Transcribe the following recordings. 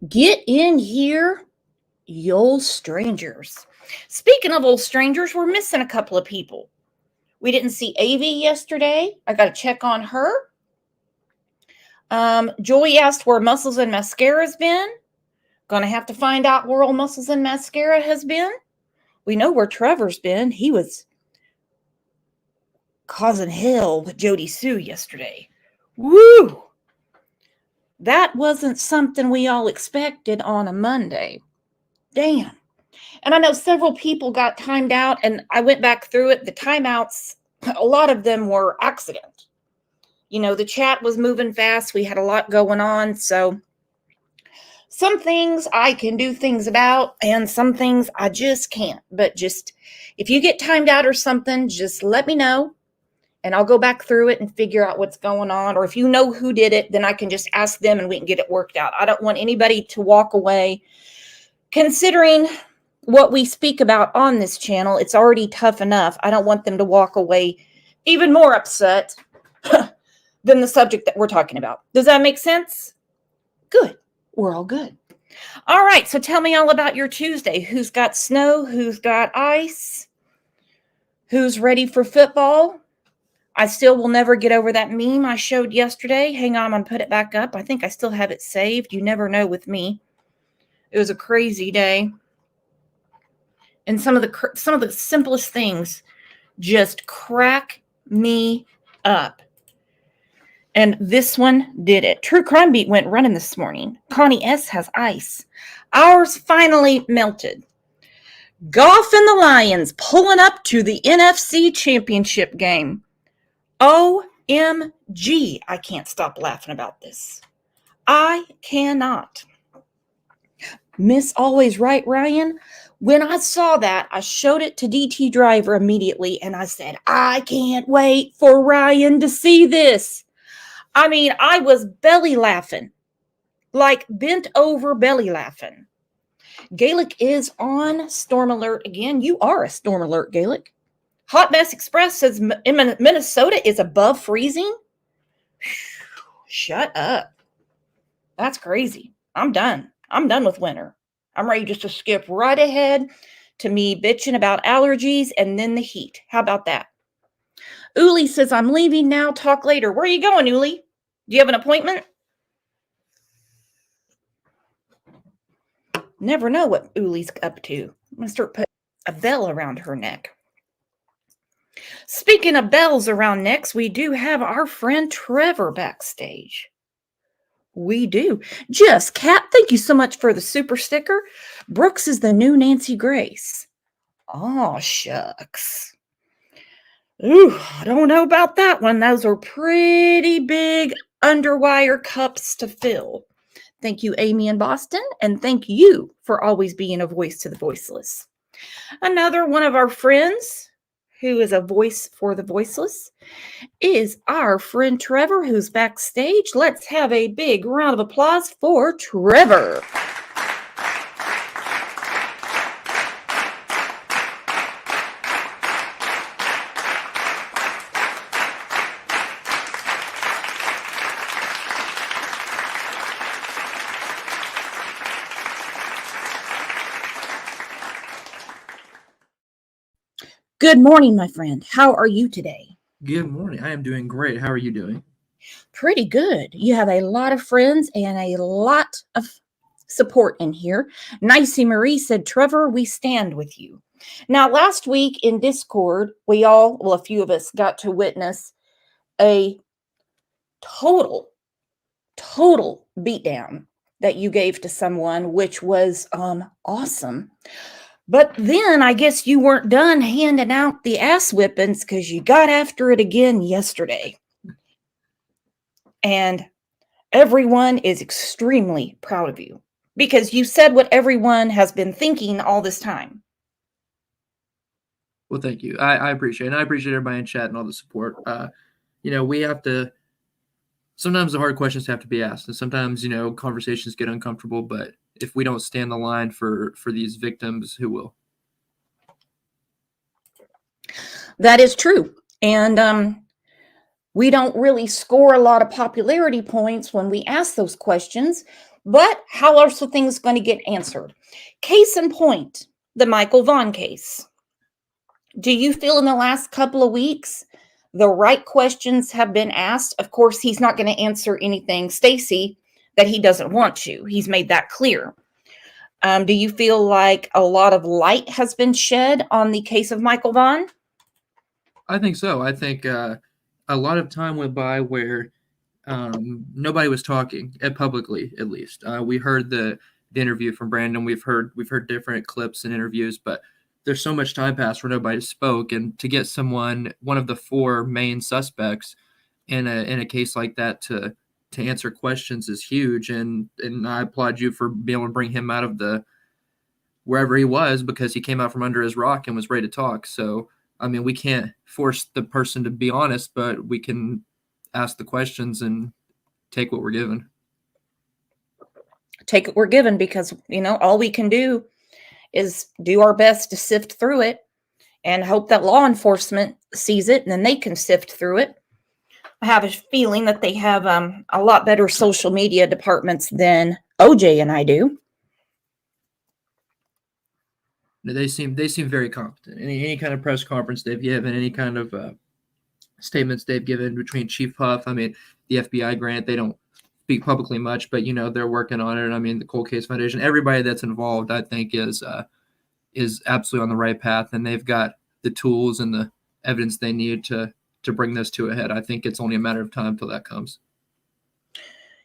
Get in here, you old strangers. Speaking of old strangers, we're missing a couple of people. We didn't see Avi yesterday. I got to check on her. Joey asked where Muscles and Mascara's been. Gonna have to find out where old Muscles and Mascara has been. We know where Trevor's been. He was causing hell with Jody Sue yesterday. Woo! That wasn't something we all expected on a Monday. Damn. And I know several people got timed out, and I went back through it. The timeouts, a lot of them were accident. You know, the chat was moving fast. We had a lot going on. So some things I can do things about, and some things I just can't. But just, if you get timed out or something, just let me know, and I'll go back through it and figure out what's going on. Or if you know who did it, then I can just ask them and we can get it worked out. I don't want anybody to walk away. Considering what we speak about on this channel, it's already tough enough. I don't want them to walk away even more upset than the subject that we're talking about. Does that make sense? Good. We're all good. All right. So tell me all about your Tuesday. Who's got snow? Who's got ice? Who's ready for football? I still will never get over that meme I showed yesterday. Hang on, I'm going to put it back up. I think I still have it saved. You never know with me. It was a crazy day. And some of the simplest things just crack me up. And this one did it. True Crime Beat went running this morning. Connie S. has ice. Ours finally melted. Golf and the Lions pulling up to the NFC Championship game. OMG. I can't stop laughing about this. I cannot. Miss Always Right, Ryan. When I saw that, I showed it to DT Driver immediately, and I said, I can't wait for Ryan to see this. I mean, I was belly laughing, like bent over belly laughing. Gaelic is on storm alert again. You are a storm alert, Gaelic. Hot Mess Express says Minnesota is above freezing. Shut up. That's crazy. I'm done. I'm done with winter. I'm ready just to skip right ahead to me bitching about allergies and then the heat. How about that? Uli says, I'm leaving now. Talk later. Where are you going, Uli? Do you have an appointment? Never know what Uli's up to. I'm going to start putting a bell around her neck. Speaking of bells around necks, we do have our friend Trevor backstage. We do. Just Cat, thank you so much for the super sticker. Brooks is the new Nancy Grace. Oh, shucks. Ooh, I don't know about that one. Those are pretty big underwire cups to fill. Thank you, Amy in Boston, and thank you for always being a voice to the voiceless. Another one of our friends who is a voice for the voiceless is our friend Trevor, who's backstage. Let's have a big round of applause for Trevor. Good morning, my friend. How are you today? Good morning. I am doing great. How are you doing? Pretty good. You have a lot of friends and a lot of support in here. Nicey Marie said, Trevor, we stand with you. Now, last week in Discord, a few of us got to witness a total beatdown that you gave to someone, which was awesome. But then I guess you weren't done handing out the ass whippings because you got after it again yesterday. And everyone is extremely proud of you because you said what everyone has been thinking all this time. Well, thank you. I appreciate it. And I appreciate everybody in chat and all the support. We have to, sometimes the hard questions have to be asked. And sometimes, conversations get uncomfortable. But if we don't stand the line for these victims, who will? That is true. And we don't really score a lot of popularity points when we ask those questions. But how are some things going to get answered? Case in point, the Michael Vaughn case. Do you feel in the last couple of weeks the right questions have been asked? Of course, he's not going to answer anything, Stacy, that he doesn't want to. He's made that clear. Do you feel like a lot of light has been shed on the case of Michael Vaughn? I think so. I think a lot of time went by where nobody was talking publicly. At least we heard the interview from Brandon. We've heard different clips and interviews, but there's so much time passed where nobody spoke. And to get one of the four main suspects in a case like that to answer questions is huge. And I applaud you for being able to bring him out of the wherever he was, because he came out from under his rock and was ready to talk. So I mean, we can't force the person to be honest, but we can ask the questions and take what we're given. Take what we're given, because, all we can do is do our best to sift through it and hope that law enforcement sees it and then they can sift through it. I have a feeling that they have a lot better social media departments than OJ and I do. They seem very competent. Any kind of press conference they've given, any kind of statements they've given between Chief Huff, I mean, the FBI grant, they don't speak publicly much, but they're working on it. I mean, the Cold Case Foundation, everybody that's involved, I think is absolutely on the right path, and they've got the tools and the evidence they need to bring this to a head. I think it's only a matter of time till that comes.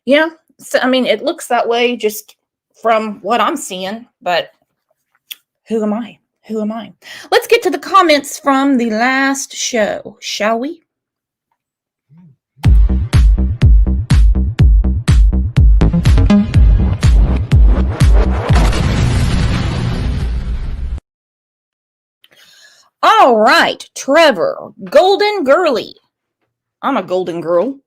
Yeah, so I mean, it looks that way just from what I'm seeing, but who am I? Who am I? Let's get to the comments from the last show, shall we? All right, Trevor, golden girly. I'm a golden girl.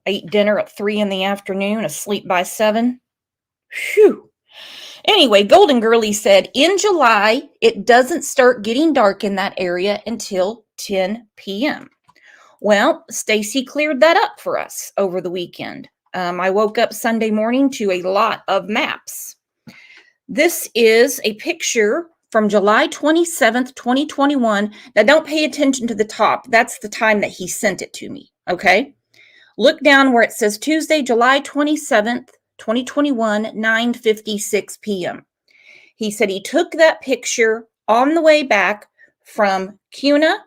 Ate dinner at 3 p.m, asleep by 7. Phew. Anyway, Golden Girlie said, in July, it doesn't start getting dark in that area until 10 p.m. Well, Stacy cleared that up for us over the weekend. I woke up Sunday morning to a lot of maps. This is a picture from July 27th, 2021. Now, don't pay attention to the top. That's the time that he sent it to me, okay? Look down where it says Tuesday, July 27th, 2021, 9:56 p.m. He said he took that picture on the way back from Cuna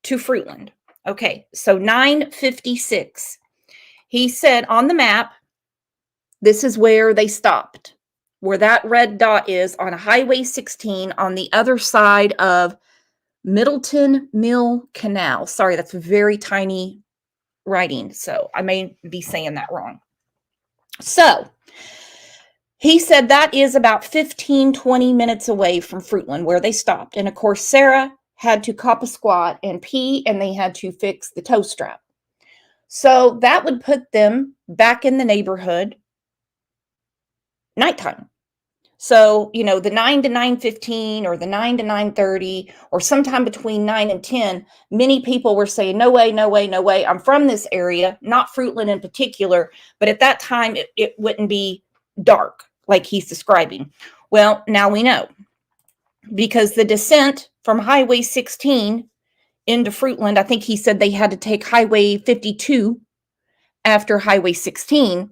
to Fruitland. Okay, so 9:56. He said on the map, this is where they stopped, where that red dot is on Highway 16 on the other side of Middleton Mill Canal. Sorry, that's very tiny writing, so I may be saying that wrong. So he said that is about 15-20 minutes away from Fruitland where they stopped. And of course, Sarah had to cop a squat and pee, and they had to fix the toe strap. So that would put them back in the neighborhood nighttime. So, the 9 to 9:15 or the 9 to 9:30 or sometime between 9 and 10, many people were saying, no way, no way, no way. I'm from this area, not Fruitland in particular, but at that time it wouldn't be dark like he's describing. Well, now we know, because the descent from Highway 16 into Fruitland, I think he said they had to take Highway 52 after Highway 16.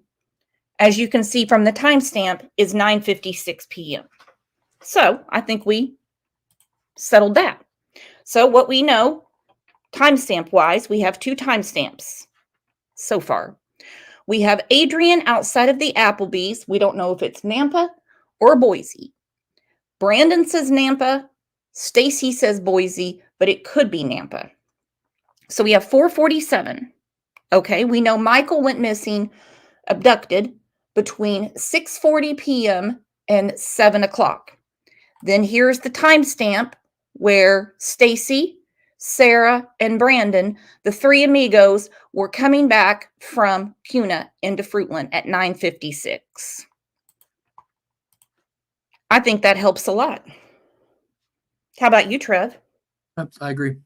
As you can see from the timestamp, is 9:56 p.m. So I think we settled that. So what we know, timestamp-wise, we have 2 timestamps so far. We have Adrian outside of the Applebee's. We don't know if it's Nampa or Boise. Brandon says Nampa. Stacy says Boise, but it could be Nampa. So we have 4:47. Okay, we know Michael went missing, abducted, between 6:40 p.m. and 7 o'clock. Then here's the timestamp where Stacy, Sarah, and Brandon, the 3 amigos, were coming back from Cuna into Fruitland at 9:56. I think that helps a lot. How about you, Trev? I agree.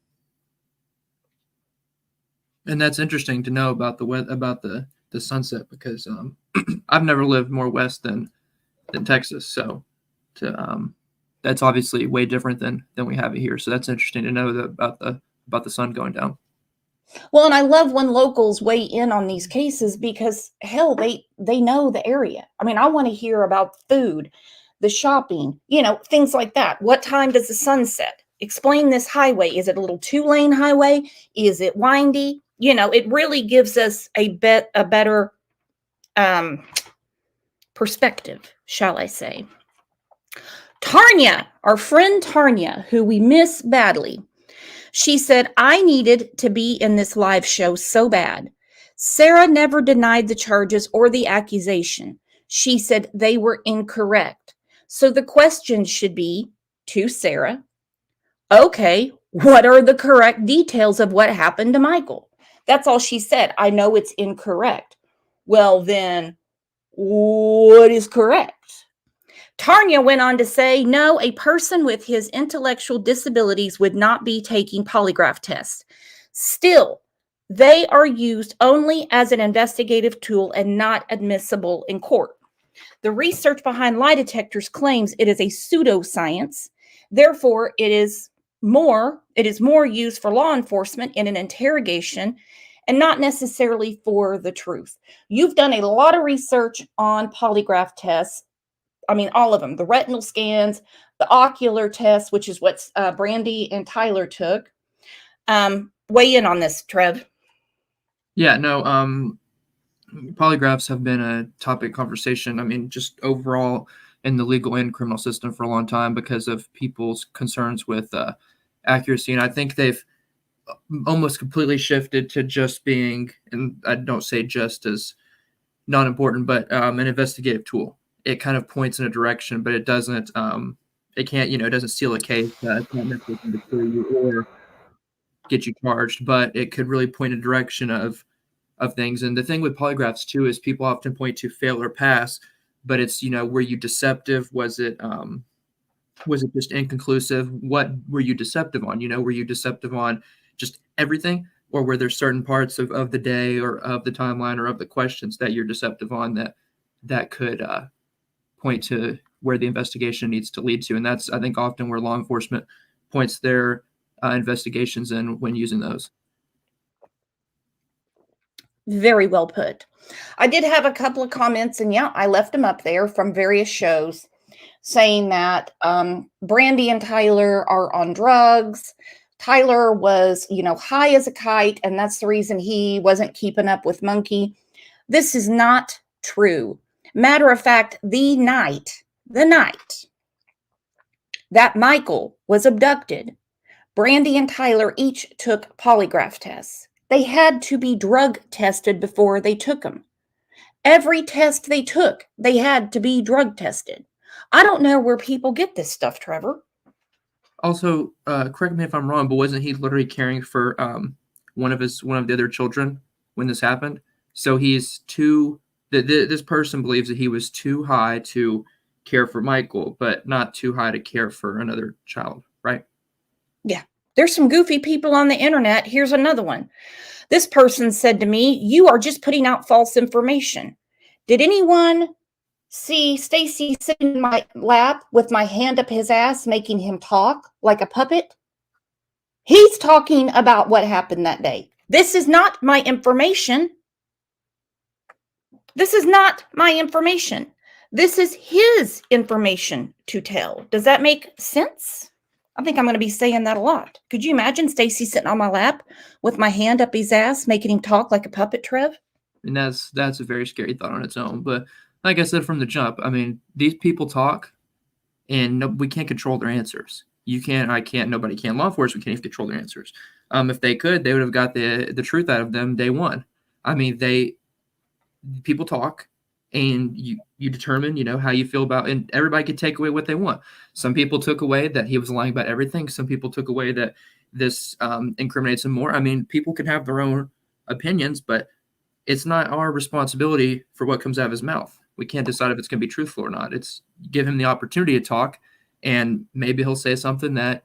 And that's interesting to know about the the sunset, because I've never lived more west than Texas, so that's obviously way different than we have it here. So that's interesting to know about the sun going down. Well, and I love when locals weigh in on these cases because hell, they know the area. I mean, I want to hear about food, the shopping, things like that. What time does the sun set? Explain this highway. Is it a little 2-lane highway? Is it windy? It really gives us a better perspective, shall I say. Tarnia, our friend Tarnia, who we miss badly. She said, I needed to be in this live show so bad. Sarah never denied the charges or the accusation. She said they were incorrect. So the question should be to Sarah, okay, what are the correct details of what happened to Michael? That's all she said. I know it's incorrect. Well, then, what is correct? Tarnia went on to say, no, a person with his intellectual disabilities would not be taking polygraph tests. Still, they are used only as an investigative tool and not admissible in court. The research behind lie detectors claims it is a pseudoscience. Therefore, it is more used for law enforcement in an interrogation and not necessarily for the truth. You've done a lot of research on polygraph tests. I mean, all of them, the retinal scans, the ocular test, which is what Brandy and Tyler took. Weigh in on this, Trev. Yeah, no, polygraphs have been a topic conversation. I mean, just overall in the legal and criminal system for a long time because of people's concerns with accuracy. And I think they've almost completely shifted to just being, and I don't say just as not important, but an investigative tool. It kind of points in a direction, but it doesn't, it can't, it doesn't seal a case. It's not necessarily going to clear you or get you charged, but it could really point in a direction of things. And the thing with polygraphs too is people often point to fail or pass, but it's, were you deceptive? Was it just inconclusive? What were you deceptive on? Were you deceptive on just everything? Or were there certain parts of the day or of the timeline or of the questions that you're deceptive on that could point to where the investigation needs to lead to? And that's, I think, often where law enforcement points their investigations in when using those. Very well put. I did have a couple of comments, and yeah, I left them up there from various shows saying that Brandy and Tyler are on drugs. Tyler was, high as a kite, and that's the reason he wasn't keeping up with Monkey. This is not true. Matter of fact, the night that Michael was abducted, Brandy and Tyler each took polygraph tests. They had to be drug tested before they took them. Every test they took, they had to be drug tested. I don't know where people get this stuff, Trevor. Also, correct me if I'm wrong, but wasn't he literally caring for one of the other children when this happened? So he's this person believes that he was too high to care for Michael, but not too high to care for another child, right? Yeah. There's some goofy people on the internet. Here's another one. This person said to me, you are just putting out false information. Did anyone see Stacy sitting in my lap with my hand up his ass, making him talk like a puppet? He's talking about what happened that day. This is not my information. This is not my information. This is his information to tell. Does that make sense? I think I'm going to be saying that a lot. Could you imagine Stacy sitting on my lap with my hand up his ass, making him talk like a puppet, Trev? And that's a very scary thought on its own. But like I said from the jump, I mean, these people talk, and we can't control their answers. You can't, I can't, nobody can. Law enforcement can't even control their answers. If they could, they would have got the truth out of them day one. I mean, people talk, and you determine, how you feel about, and everybody could take away what they want. Some people took away that he was lying about everything. Some people took away that this incriminates him more. I mean, people can have their own opinions, but it's not our responsibility for what comes out of his mouth. We can't decide if it's going to be truthful or not. It's give him the opportunity to talk, and maybe he'll say something that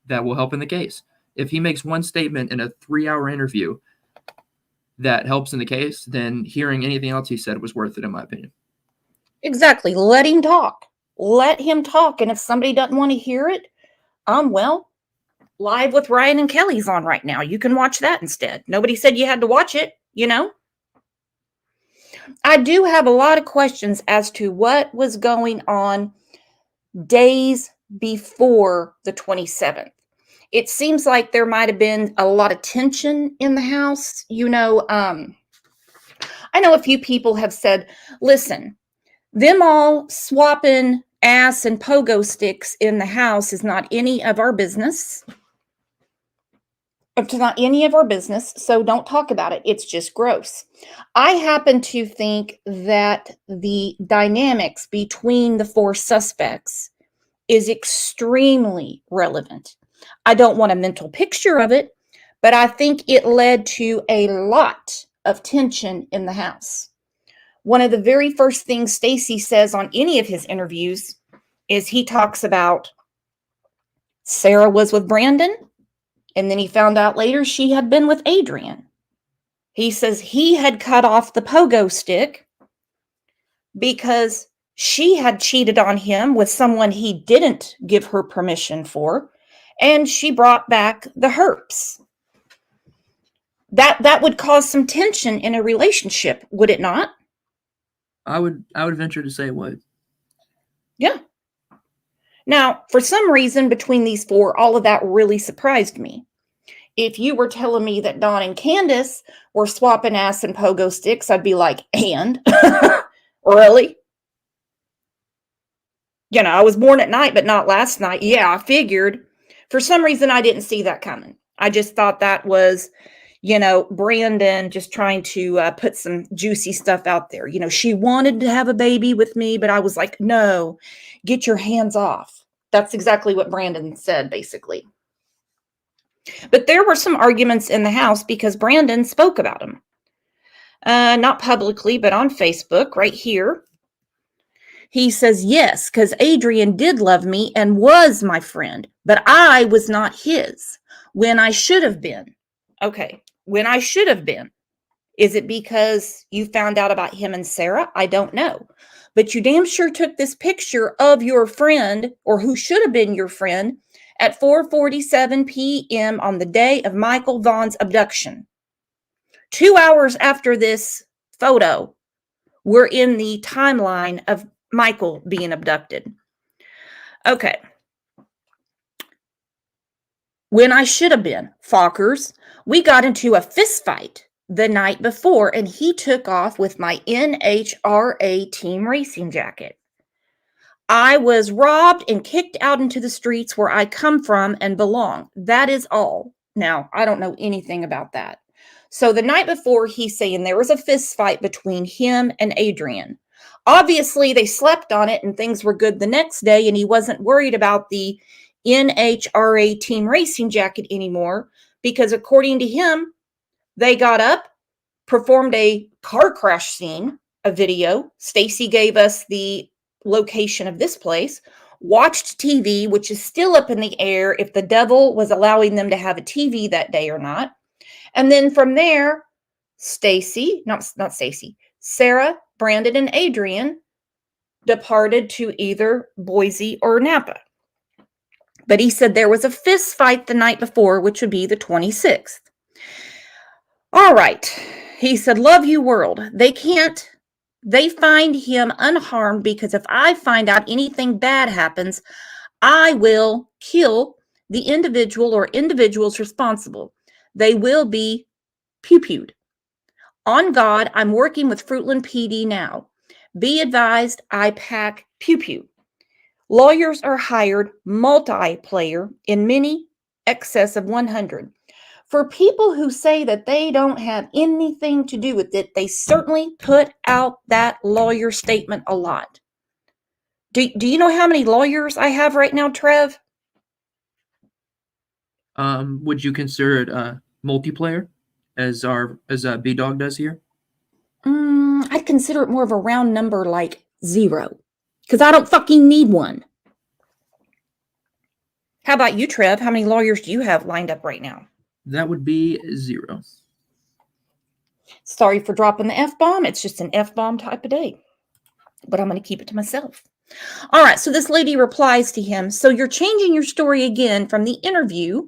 will help in the case. If he makes one statement in a 3-hour interview, that helps in the case, then hearing anything else he said was worth it, in my opinion. Exactly. Let him talk. Let him talk. And if somebody doesn't want to hear it, well, Live with Ryan and Kelly's on right now. You can watch that instead. Nobody said you had to watch it, you know? I do have a lot of questions as to what was going on days before the 27th. It seems like there might have been a lot of tension in the house. I know a few people have said, listen, them all swapping ass and pogo sticks in the house is not any of our business. It's not any of our business, so don't talk about it. It's just gross. I happen to think that the dynamics between the four suspects is extremely relevant. I don't want a mental picture of it, but I think it led to a lot of tension in the house. One of the very first things Stacy says on any of his interviews is he talks about Sarah was with Brandon, and then he found out later she had been with Adrian. He says he had cut off the pogo stick because she had cheated on him with someone he didn't give her permission for, and she brought back the herps. That would cause some tension in a relationship, would it not? I would venture to say it would. Yeah. Now, for some reason between these four, all of that really surprised me. If you were telling me that Dawn and Candace were swapping ass and pogo sticks, I'd be like, and? Really? I was born at night, but not last night. Yeah, I figured. For some reason, I didn't see that coming. I just thought that was, Brandon just trying to put some juicy stuff out there. She wanted to have a baby with me, but I was like, no, get your hands off. That's exactly what Brandon said, basically. But there were some arguments in the house because Brandon spoke about him. Not publicly, but on Facebook, right here. He says, yes, because Adrian did love me and was my friend, but I was not his when I should have been. Okay, when I should have been. Is it because you found out about him and Sarah? I don't know. But you damn sure took this picture of your friend, or who should have been your friend, at 4:47 p.m. on the day of Michael Vaughn's abduction. 2 hours after this photo, we're in the timeline of Michael being abducted. Okay. When I should have been, Fockers, we got into a fist fight the night before, and he took off with my NHRA team racing jacket. I was robbed and kicked out into the streets where I come from and belong. That is all. Now, I don't know anything about that. So the night before, he's saying there was a fist fight between him and Adrian. Obviously, they slept on it and things were good the next day, and he wasn't worried about the NHRA team racing jacket anymore because, according to him, they got up, performed a car crash scene, a video. Stacy gave us the location of this place, watched TV, which is still up in the air if the devil was allowing them to have a TV that day or not. And then from there, Sarah, Brandon, and Adrian departed to either Boise or Napa. But he said there was a fist fight the night before, which would be the 26th. All right. He said, love you, world. They find him unharmed because if I find out anything bad happens, I will kill the individual or individuals responsible. They will be pew-pewed. On God, I'm working with Fruitland PD now. Be advised, I pack pew-pew. Lawyers are hired, multiplayer, in many excess of 100. For people who say that they don't have anything to do with it, they certainly put out that lawyer statement a lot. Do you know how many lawyers I have right now, Trev? Would you consider it multiplayer, as B-Dog does here? I'd consider it more of a round number, like 0, because I don't fucking need one. How about you, Trev? How many lawyers do you have lined up right now? That would be 0. Sorry for dropping the F-bomb. It's just an F-bomb type of day. But I'm going to keep it to myself. All right, so this lady replies to him, so you're changing your story again from the interview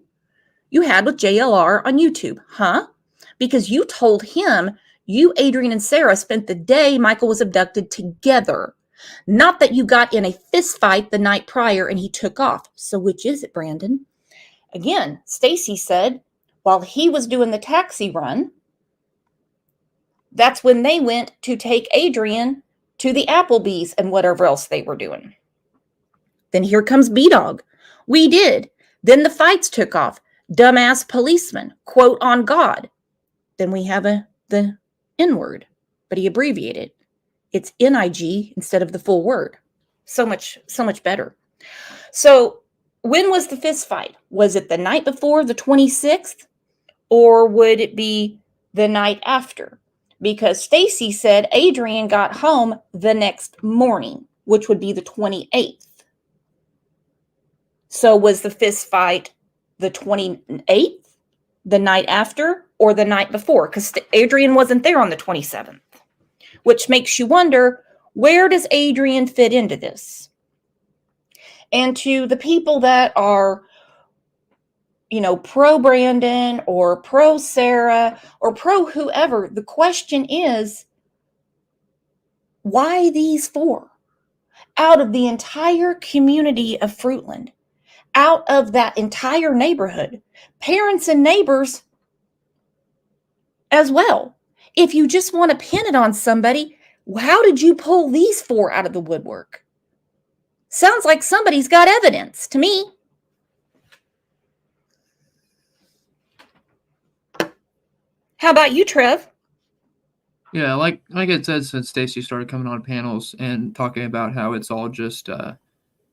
you had with JLR on YouTube, huh? Because you told him you, Adrian, and Sarah spent the day Michael was abducted together. Not that you got in a fist fight the night prior and he took off. So which is it, Brandon? Again, Stacy said while he was doing the taxi run, that's when they went to take Adrian to the Applebee's and whatever else they were doing. Then here comes B-Dog. We did. Then the fights took off. Dumbass policeman. Quote on God. Then we have the N-word, but he abbreviated. It's N-I-G instead of the full word. So much better. So when was the fist fight? Was it the night before, the 26th? Or would it be the night after? Because Stacy said Adrian got home the next morning, which would be the 28th. So was the fist fight the 28th, the night after, or the night before? Because Adrian wasn't there on the 27th, which makes you wonder, where does Adrian fit into this? And to the people that are, pro Brandon or pro Sarah or pro whoever, the question is, why these four? Out of the entire community of Fruitland, out of that entire neighborhood, parents and neighbors as well. If you just want to pin it on somebody, how did you pull these four out of the woodwork? Sounds like somebody's got evidence to me. How about you, Trev? Yeah, like it said, since Stacy started coming on panels and talking about how it's all just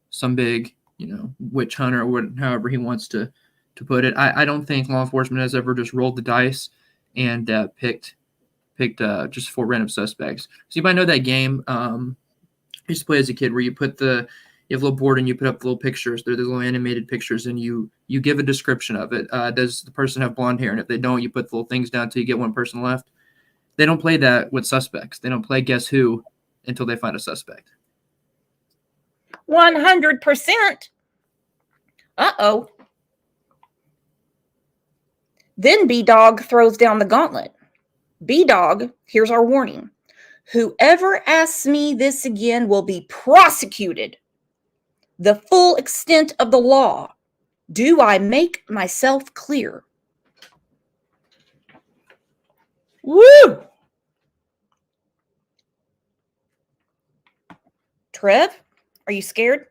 some big, witch hunter, or however he wants to put it. I don't think law enforcement has ever just rolled the dice and picked just four random suspects. So you might know that game. I used to play as a kid where you have a little board and you put up little pictures. They're the little animated pictures, and you give a description of it. Does the person have blonde hair? And if they don't, you put the little things down until you get one person left. They don't play that with suspects. They don't play guess who until they find a suspect. 100%. Uh-oh. Then B-Dog throws down the gauntlet. B-Dog, here's our warning. Whoever asks me this again will be prosecuted. The full extent of the law. Do I make myself clear? Woo! Trev, are you scared?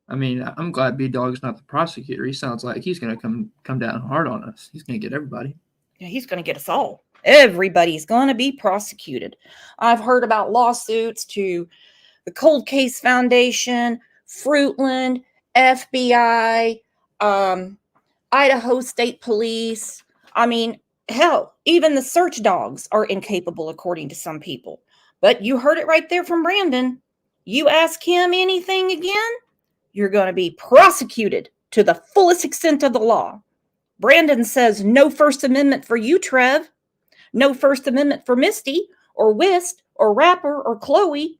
I mean, I'm glad B-Dog's not the prosecutor. He sounds like he's going to come down hard on us. He's going to get everybody. Yeah, he's going to get us all. Everybody's going to be prosecuted. I've heard about lawsuits to the Cold Case Foundation, Fruitland, FBI, Idaho State Police. I mean, hell, even the search dogs are incapable, according to some people. But you heard it right there from Brandon. You ask him anything again, you're going to be prosecuted to the fullest extent of the law. Brandon says no First Amendment for you, Trev. No First Amendment for Misty or Whist or Rapper or Chloe.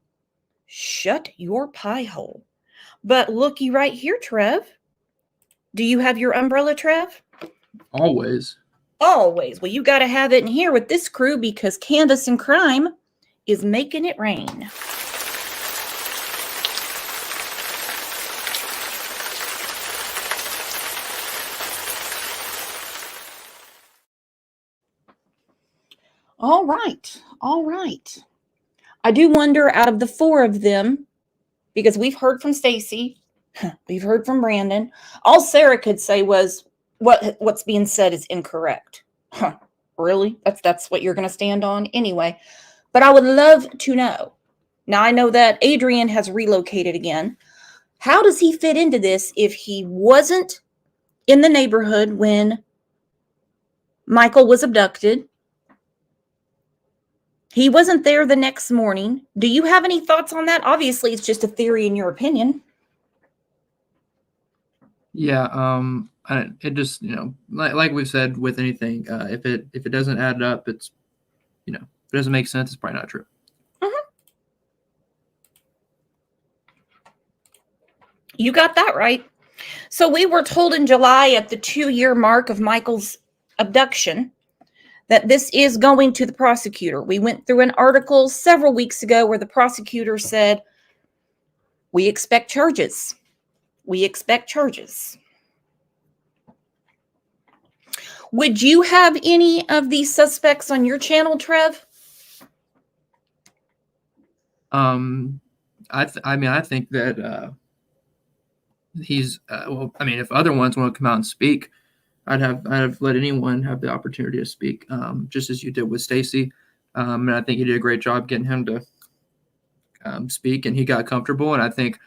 Shut your pie hole. But looky right here, Trev. Do you have your umbrella, Trev? Always. Always. Well, you got to have it in here with this crew because Candace and Crime is making it rain. All right. I do wonder, out of the four of them, because we've heard from Stacy, we've heard from Brandon, all Sarah could say was what's being said is incorrect. Huh, really? That's what you're going to stand on anyway. But I would love to know. Now I know that Adrian has relocated again. How does he fit into this if he wasn't in the neighborhood when Michael was abducted? He wasn't there the next morning. Do you have any thoughts on that? Obviously, it's just a theory in your opinion. Yeah, it just, like we've said with anything, if it doesn't add up, it's, if it doesn't make sense, it's probably not true. You got that right. So we were told in July at the 2-year mark of Michael's abduction that this is going to the prosecutor. We went through an article several weeks ago where the prosecutor said, we expect charges. We expect charges. Would you have any of these suspects on your channel, Trev? I think that he's if other ones want to come out and speak, I'd have let anyone have the opportunity to speak, just as you did with Stacy. And I think you did a great job getting him to speak, and he got comfortable. And I think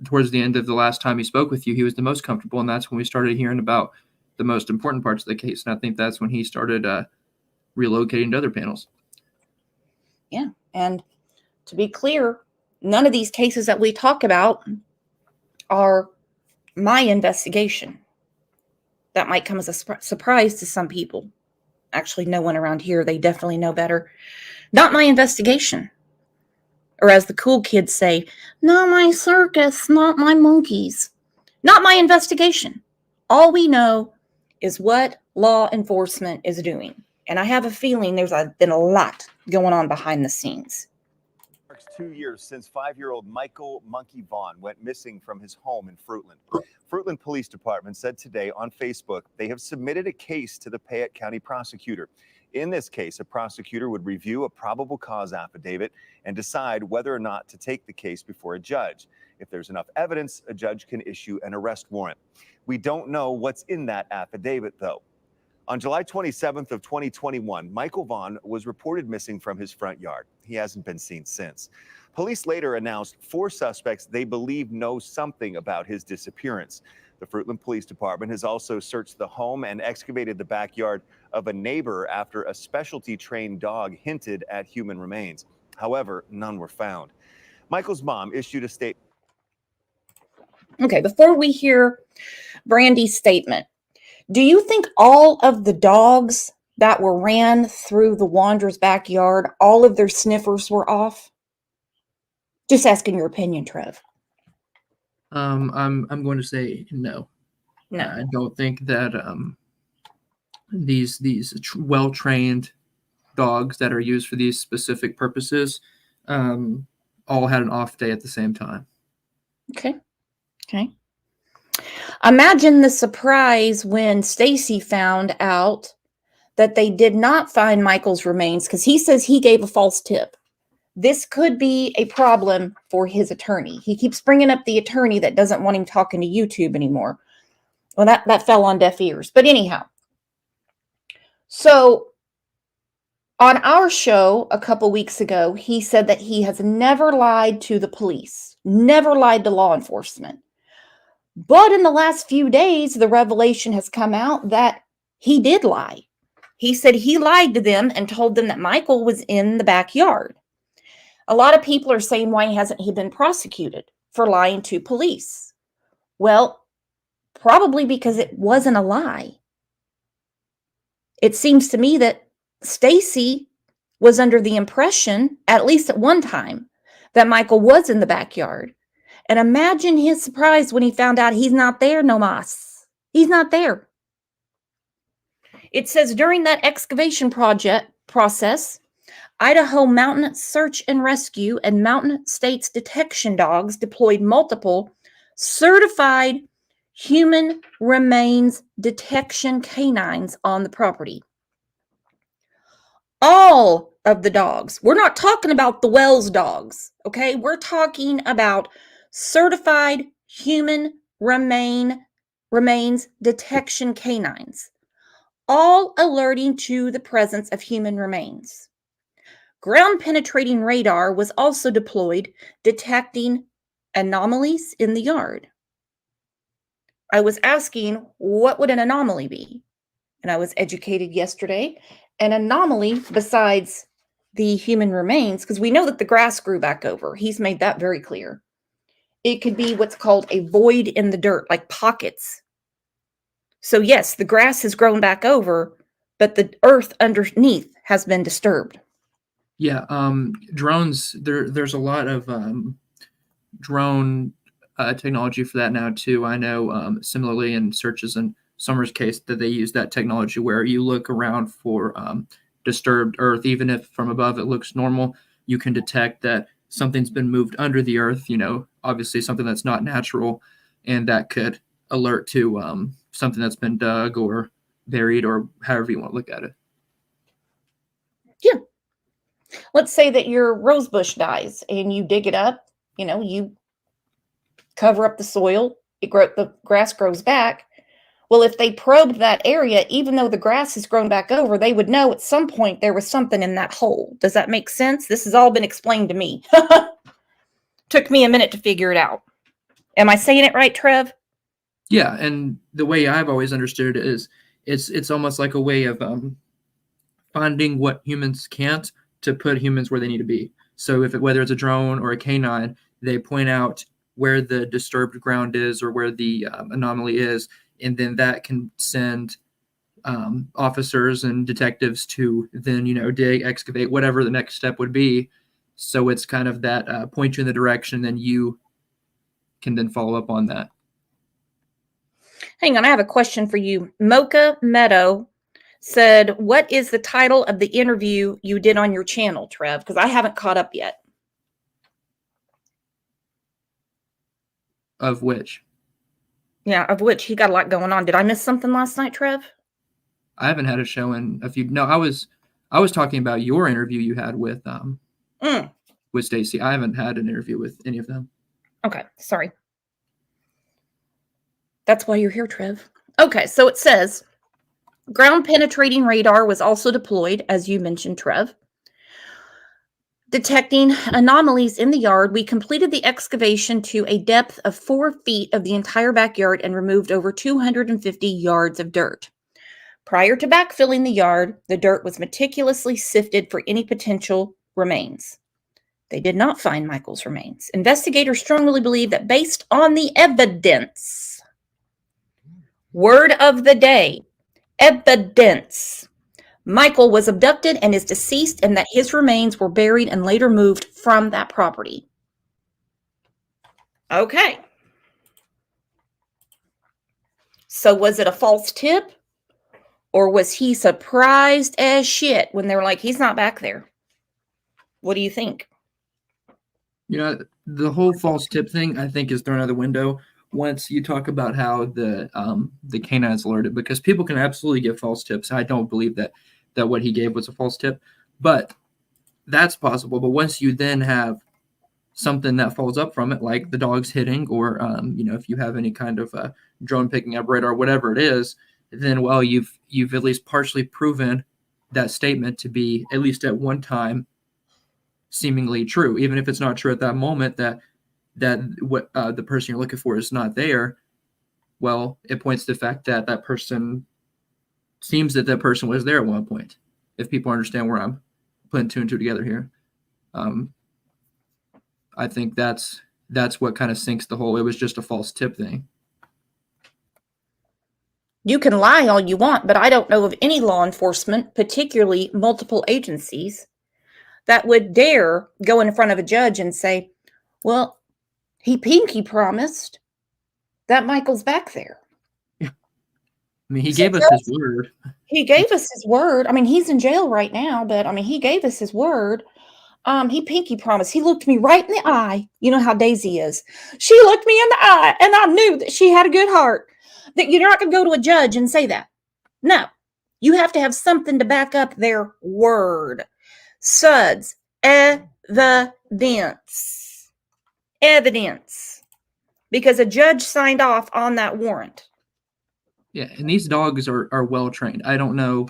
towards the end of the last time he spoke with you, he was the most comfortable, and that's when we started hearing about the most important parts of the case. And I think that's when he started relocating to other panels. Yeah, and to be clear, none of these cases that we talk about are my investigation. That might come as a surprise to some people. Actually, no one around here, they definitely know better. Not my investigation. Or as the cool kids say, not my circus, not my monkeys. Not my investigation. All we know is what law enforcement is doing. And I have a feeling there's been a lot going on behind the scenes. 2 years since 5-year-old Michael Monkey Vaughn went missing from his home in Fruitland. Fruitland Police Department said today on Facebook they have submitted a case to the Payette County prosecutor. In this case, a prosecutor would review a probable cause affidavit and decide whether or not to take the case before a judge. If there's enough evidence, a judge can issue an arrest warrant. We don't know what's in that affidavit, though. On July 27th of 2021, Michael Vaughn was reported missing from his front yard. He hasn't been seen since. Police later announced 4 suspects they believe know something about his disappearance. The Fruitland Police Department has also searched the home and excavated the backyard of a neighbor after a specialty trained dog hinted at human remains. However, none were found. Michael's mom issued a statement. Okay, before we hear Brandy's statement, do you think all of the dogs that were ran through the Wanderer's backyard, all of their sniffers were off? Just asking your opinion, Trev. I'm going to say no. No. I don't think that these well-trained dogs that are used for these specific purposes all had an off day at the same time. Okay. Imagine the surprise when Stacy found out that they did not find Michael's remains, because he says he gave a false tip. This could be a problem for his attorney. He keeps bringing up the attorney that doesn't want him talking to YouTube anymore. Well, that fell on deaf ears. But anyhow, so on our show a couple weeks ago, he said that he has never lied to the police, never lied to law enforcement. But in the last few days, the revelation has come out that he did lie. He said he lied to them and told them that Michael was in the backyard. A lot of people are saying, why hasn't he been prosecuted for lying to police? Well, probably because it wasn't a lie. It seems to me that Stacy was under the impression, at least at one time, that Michael was in the backyard. And imagine his surprise when he found out he's not there no mas. He's not there. It says during that excavation process, Idaho Mountain Search and Rescue and Mountain States Detection Dogs deployed multiple certified human remains detection canines on the property. All of the dogs. We're not talking about the Wells dogs, okay? We're talking about certified human remains detection canines, all alerting to the presence of human remains. Ground penetrating radar was also deployed, detecting anomalies in the yard. I was asking, what would an anomaly be? And I was educated yesterday. An anomaly, besides the human remains, because we know that the grass grew back over. He's made that very clear. It could be what's called a void in the dirt, like pockets. So yes, the grass has grown back over, but the earth underneath has been disturbed. Yeah, drones. There's a lot of drone technology for that now too. I know similarly in searches in Summer's case that they use that technology where you look around for disturbed earth, even if from above it looks normal, you can detect that something's been moved under the earth. Obviously something that's not natural, and that could alert to something that's been dug or buried or however you want to look at it. Yeah. Let's say that your rose bush dies and you dig it up, you cover up the soil, the grass grows back. Well, if they probed that area, even though the grass has grown back over, they would know at some point there was something in that hole. Does that make sense? This has all been explained to me. Took me a minute to figure it out. Am I saying it right, Trev? Yeah, and the way I've always understood it is it's almost like a way of finding what humans can't to put humans where they need to be. So whether it's a drone or a canine, they point out where the disturbed ground is or where the anomaly is, and then that can send officers and detectives to then dig, excavate, whatever the next step would be. So it's kind of that point you in the direction, then you can then follow up on that. Hang on, I have a question for you. Mocha Meadow said, what is the title of the interview you did on your channel, Trev? Because I haven't caught up yet. Of which? Yeah, of which. He got a lot going on. Did I miss something last night, Trev? I haven't had a show in a few. No, I was talking about your interview you had with Stacy. I haven't had an interview with any of them. Okay, sorry. That's why you're here, Trev. Okay, so it says, ground penetrating radar was also deployed, as you mentioned, Trev. Detecting anomalies in the yard, we completed the excavation to a depth of 4 feet of the entire backyard and removed over 250 yards of dirt. Prior to backfilling the yard, the dirt was meticulously sifted for any potential remains. They did not find Michael's remains. Investigators strongly believe that based on the evidence, word of the day, evidence, Michael was abducted and is deceased, and that his remains were buried and later moved from that property. Okay. So was it a false tip? Or was he surprised as shit when they were like, he's not back there? What do you think? The whole false tip thing, I think, is thrown out the window once you talk about how the canines alerted, because people can absolutely give false tips. I don't believe that what he gave was a false tip, but that's possible. But once you then have something that follows up from it, like the dogs hitting, or if you have any kind of drone picking up radar, whatever it is, then you've at least partially proven that statement to be, at least at one time, seemingly true, even if it's not true at that moment, that what the person you're looking for is not there. Well, it points to the fact that person seems that person was there at one point, if people understand where I'm putting two and two together here. I think that's what kind of sinks the whole it was just a false tip thing. You can lie all you want, but I don't know of any law enforcement, particularly multiple agencies, that would dare go in front of a judge and say, well, he pinky promised that Michael's back there. Yeah. I mean, he gave us his word. He gave us his word. I mean, he's in jail right now, but I mean, he gave us his word. He pinky promised. He looked me right in the eye. You know how Daisy is. She looked me in the eye, and I knew that she had a good heart. That you're not going to go to a judge and say that. No. You have to have something to back up their word. Suds. Evidence. Evidence. Because a judge signed off on that warrant. Yeah, and these dogs are well trained. I don't know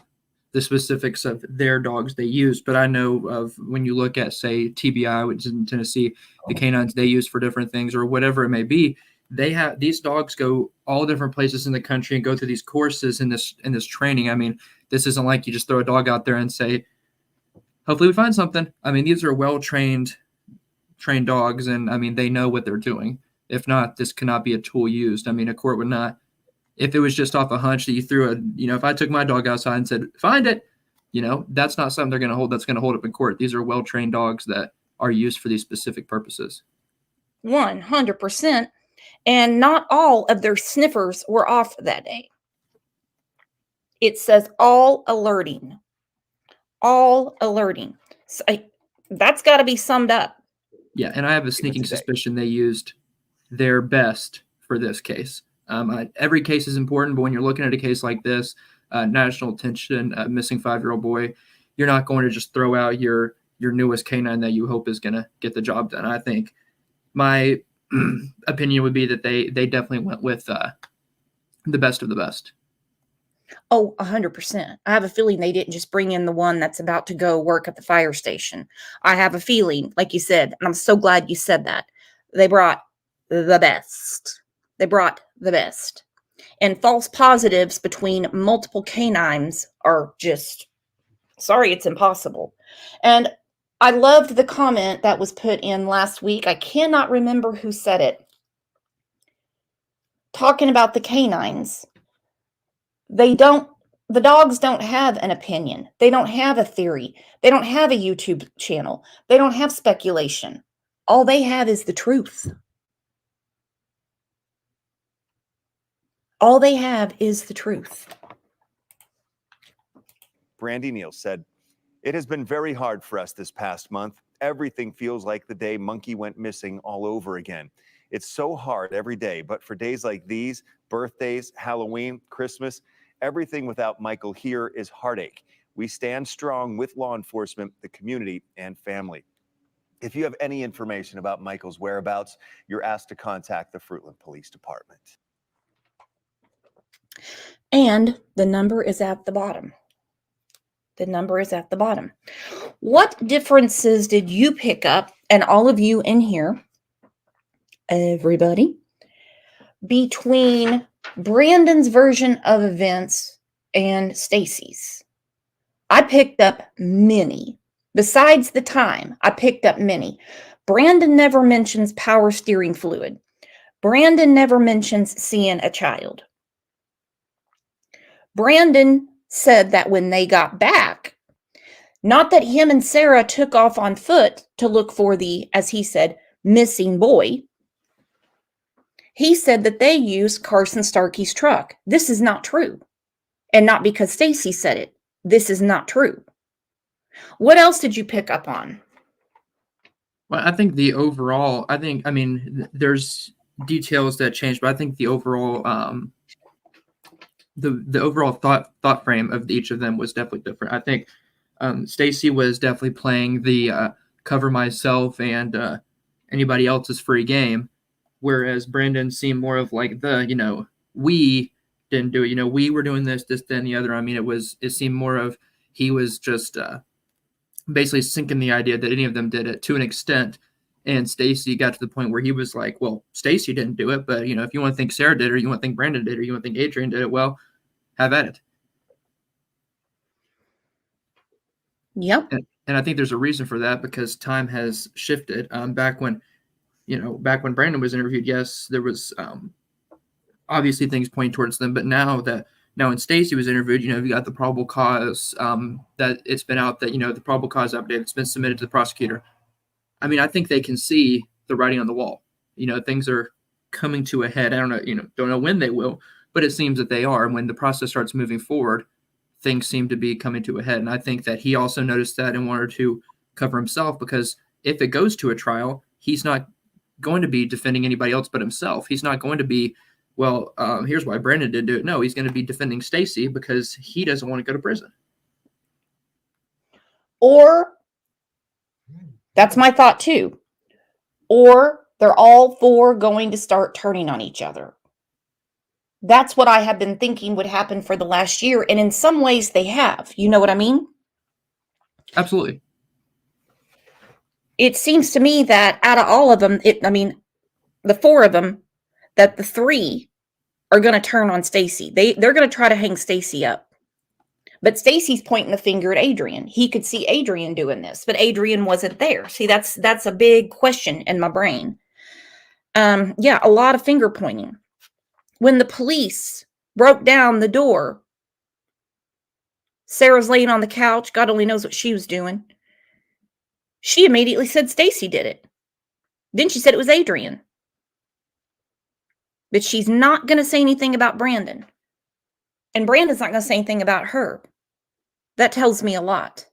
the specifics of their dogs they use, but I know of when you look at, say, TBI, which is in Tennessee, the canines they use for different things or whatever it may be, these dogs go all different places in the country and go through these courses in this training. I mean, this isn't like you just throw a dog out there and say, hopefully we find something. I mean, these are well-trained dogs, and I mean, they know what they're doing. If not, this cannot be a tool used. I mean, a court would not if it was just off a hunch that you threw if I took my dog outside and said, find it, that's not something that's going to hold up in court. These are well-trained dogs that are used for these specific purposes. 100%. And not all of their sniffers were off that day. It says all alerting. All alerting. So that's got to be summed up. Yeah, and I have a sneaking suspicion they used their best for this case. Every case is important, but when you're looking at a case like this, national attention, missing 5-year-old boy, you're not going to just throw out your newest canine that you hope is going to get the job done. I think my opinion would be that they definitely went with the best of the best. Oh, 100%. I have a feeling they didn't just bring in the one that's about to go work at the fire station. I have a feeling, like you said, and I'm so glad you said that, they brought the best. They brought the best. And false positives between multiple canines are just, sorry, it's impossible. And I loved the comment that was put in last week. I cannot remember who said it. Talking about the canines. The dogs don't have an opinion. They don't have a theory. They don't have a YouTube channel. They don't have speculation. All they have is the truth. All they have is the truth. Brandy Neal said, "It has been very hard for us this past month. Everything feels like the day Monkey went missing all over again. It's so hard every day, but for days like these, birthdays, Halloween, Christmas, everything without Michael here is heartache. We stand strong with law enforcement, the community, and family." If you have any information about Michael's whereabouts, you're asked to contact the Fruitland Police Department. And the number is at the bottom. The number is at the bottom. What differences did you pick up, and all of you in here, everybody, between Brandon's version of events and Stacy's? I picked up many. Besides the time, I picked up many. Brandon never mentions power steering fluid. Brandon never mentions seeing a child. Brandon said that when they got back, not that him and Sarah took off on foot to look for the, as he said, missing boy. He said that they used Carson Starkey's truck. This is not true. And not because Stacy said it. This is not true. What else did you pick up on? Well, I think there's details that change, but I think the overall the overall thought frame of each of them was definitely different. I think Stacy was definitely playing the cover myself and anybody else's free game, whereas Brandon seemed more of like we didn't do it. We were doing this, then the other. I mean, it seemed more of he was just basically sinking the idea that any of them did it to an extent. And Stacy got to the point where he was like, well, Stacy didn't do it, but if you want to think Sarah did, or you want to think Brandon did, or you want to think Adrian did it, well, have at it. Yep. And I think there's a reason for that, because time has shifted. Back when Brandon was interviewed, yes, there was obviously things pointing towards them, but now when Stacy was interviewed, you got the probable cause that it's been out that, the probable cause update that's been submitted to the prosecutor. I mean, I think they can see the writing on the wall. Things are coming to a head. I don't know when they will, but it seems that they are. And when the process starts moving forward, things seem to be coming to a head. And I think that he also noticed that and wanted to cover himself, because if it goes to a trial, he's not going to be defending anybody else but himself. He's not going to be, well, here's why Brandon didn't do it. No, he's going to be defending Stacy because he doesn't want to go to prison. Or, that's my thought too. Or they're all four going to start turning on each other. That's what I have been thinking would happen for the last year. And in some ways they have. You know what I mean? Absolutely. It seems to me that out of all of them, the four of them, that the three are going to turn on Stacy. They're going to try to hang Stacy up. But Stacy's pointing the finger at Adrian. He could see Adrian doing this, but Adrian wasn't there. See, that's a big question in my brain. A lot of finger pointing. When the police broke down the door. Sarah's laying on the couch. God only knows what she was doing. She immediately said Stacy did it. Then she said it was Adrian. But she's not going to say anything about Brandon. And Brandon's not going to say anything about her. That tells me a lot.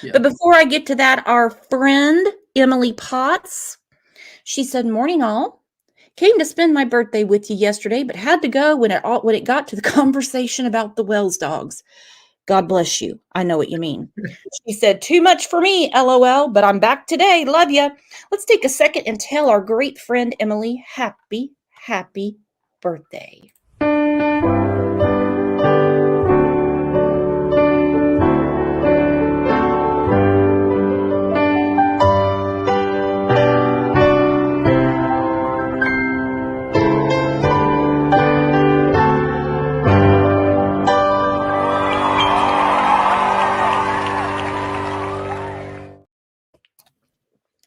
Yeah. But before I get to that, our friend Emily Potts, she said, "Morning all. Came to spend my birthday with you yesterday, but had to go when it got to the conversation about the Wells dogs. God bless you. I know what you mean." She said, "Too much for me, LOL, but I'm back today. Love ya." Let's take a second and tell our great friend Emily happy birthday.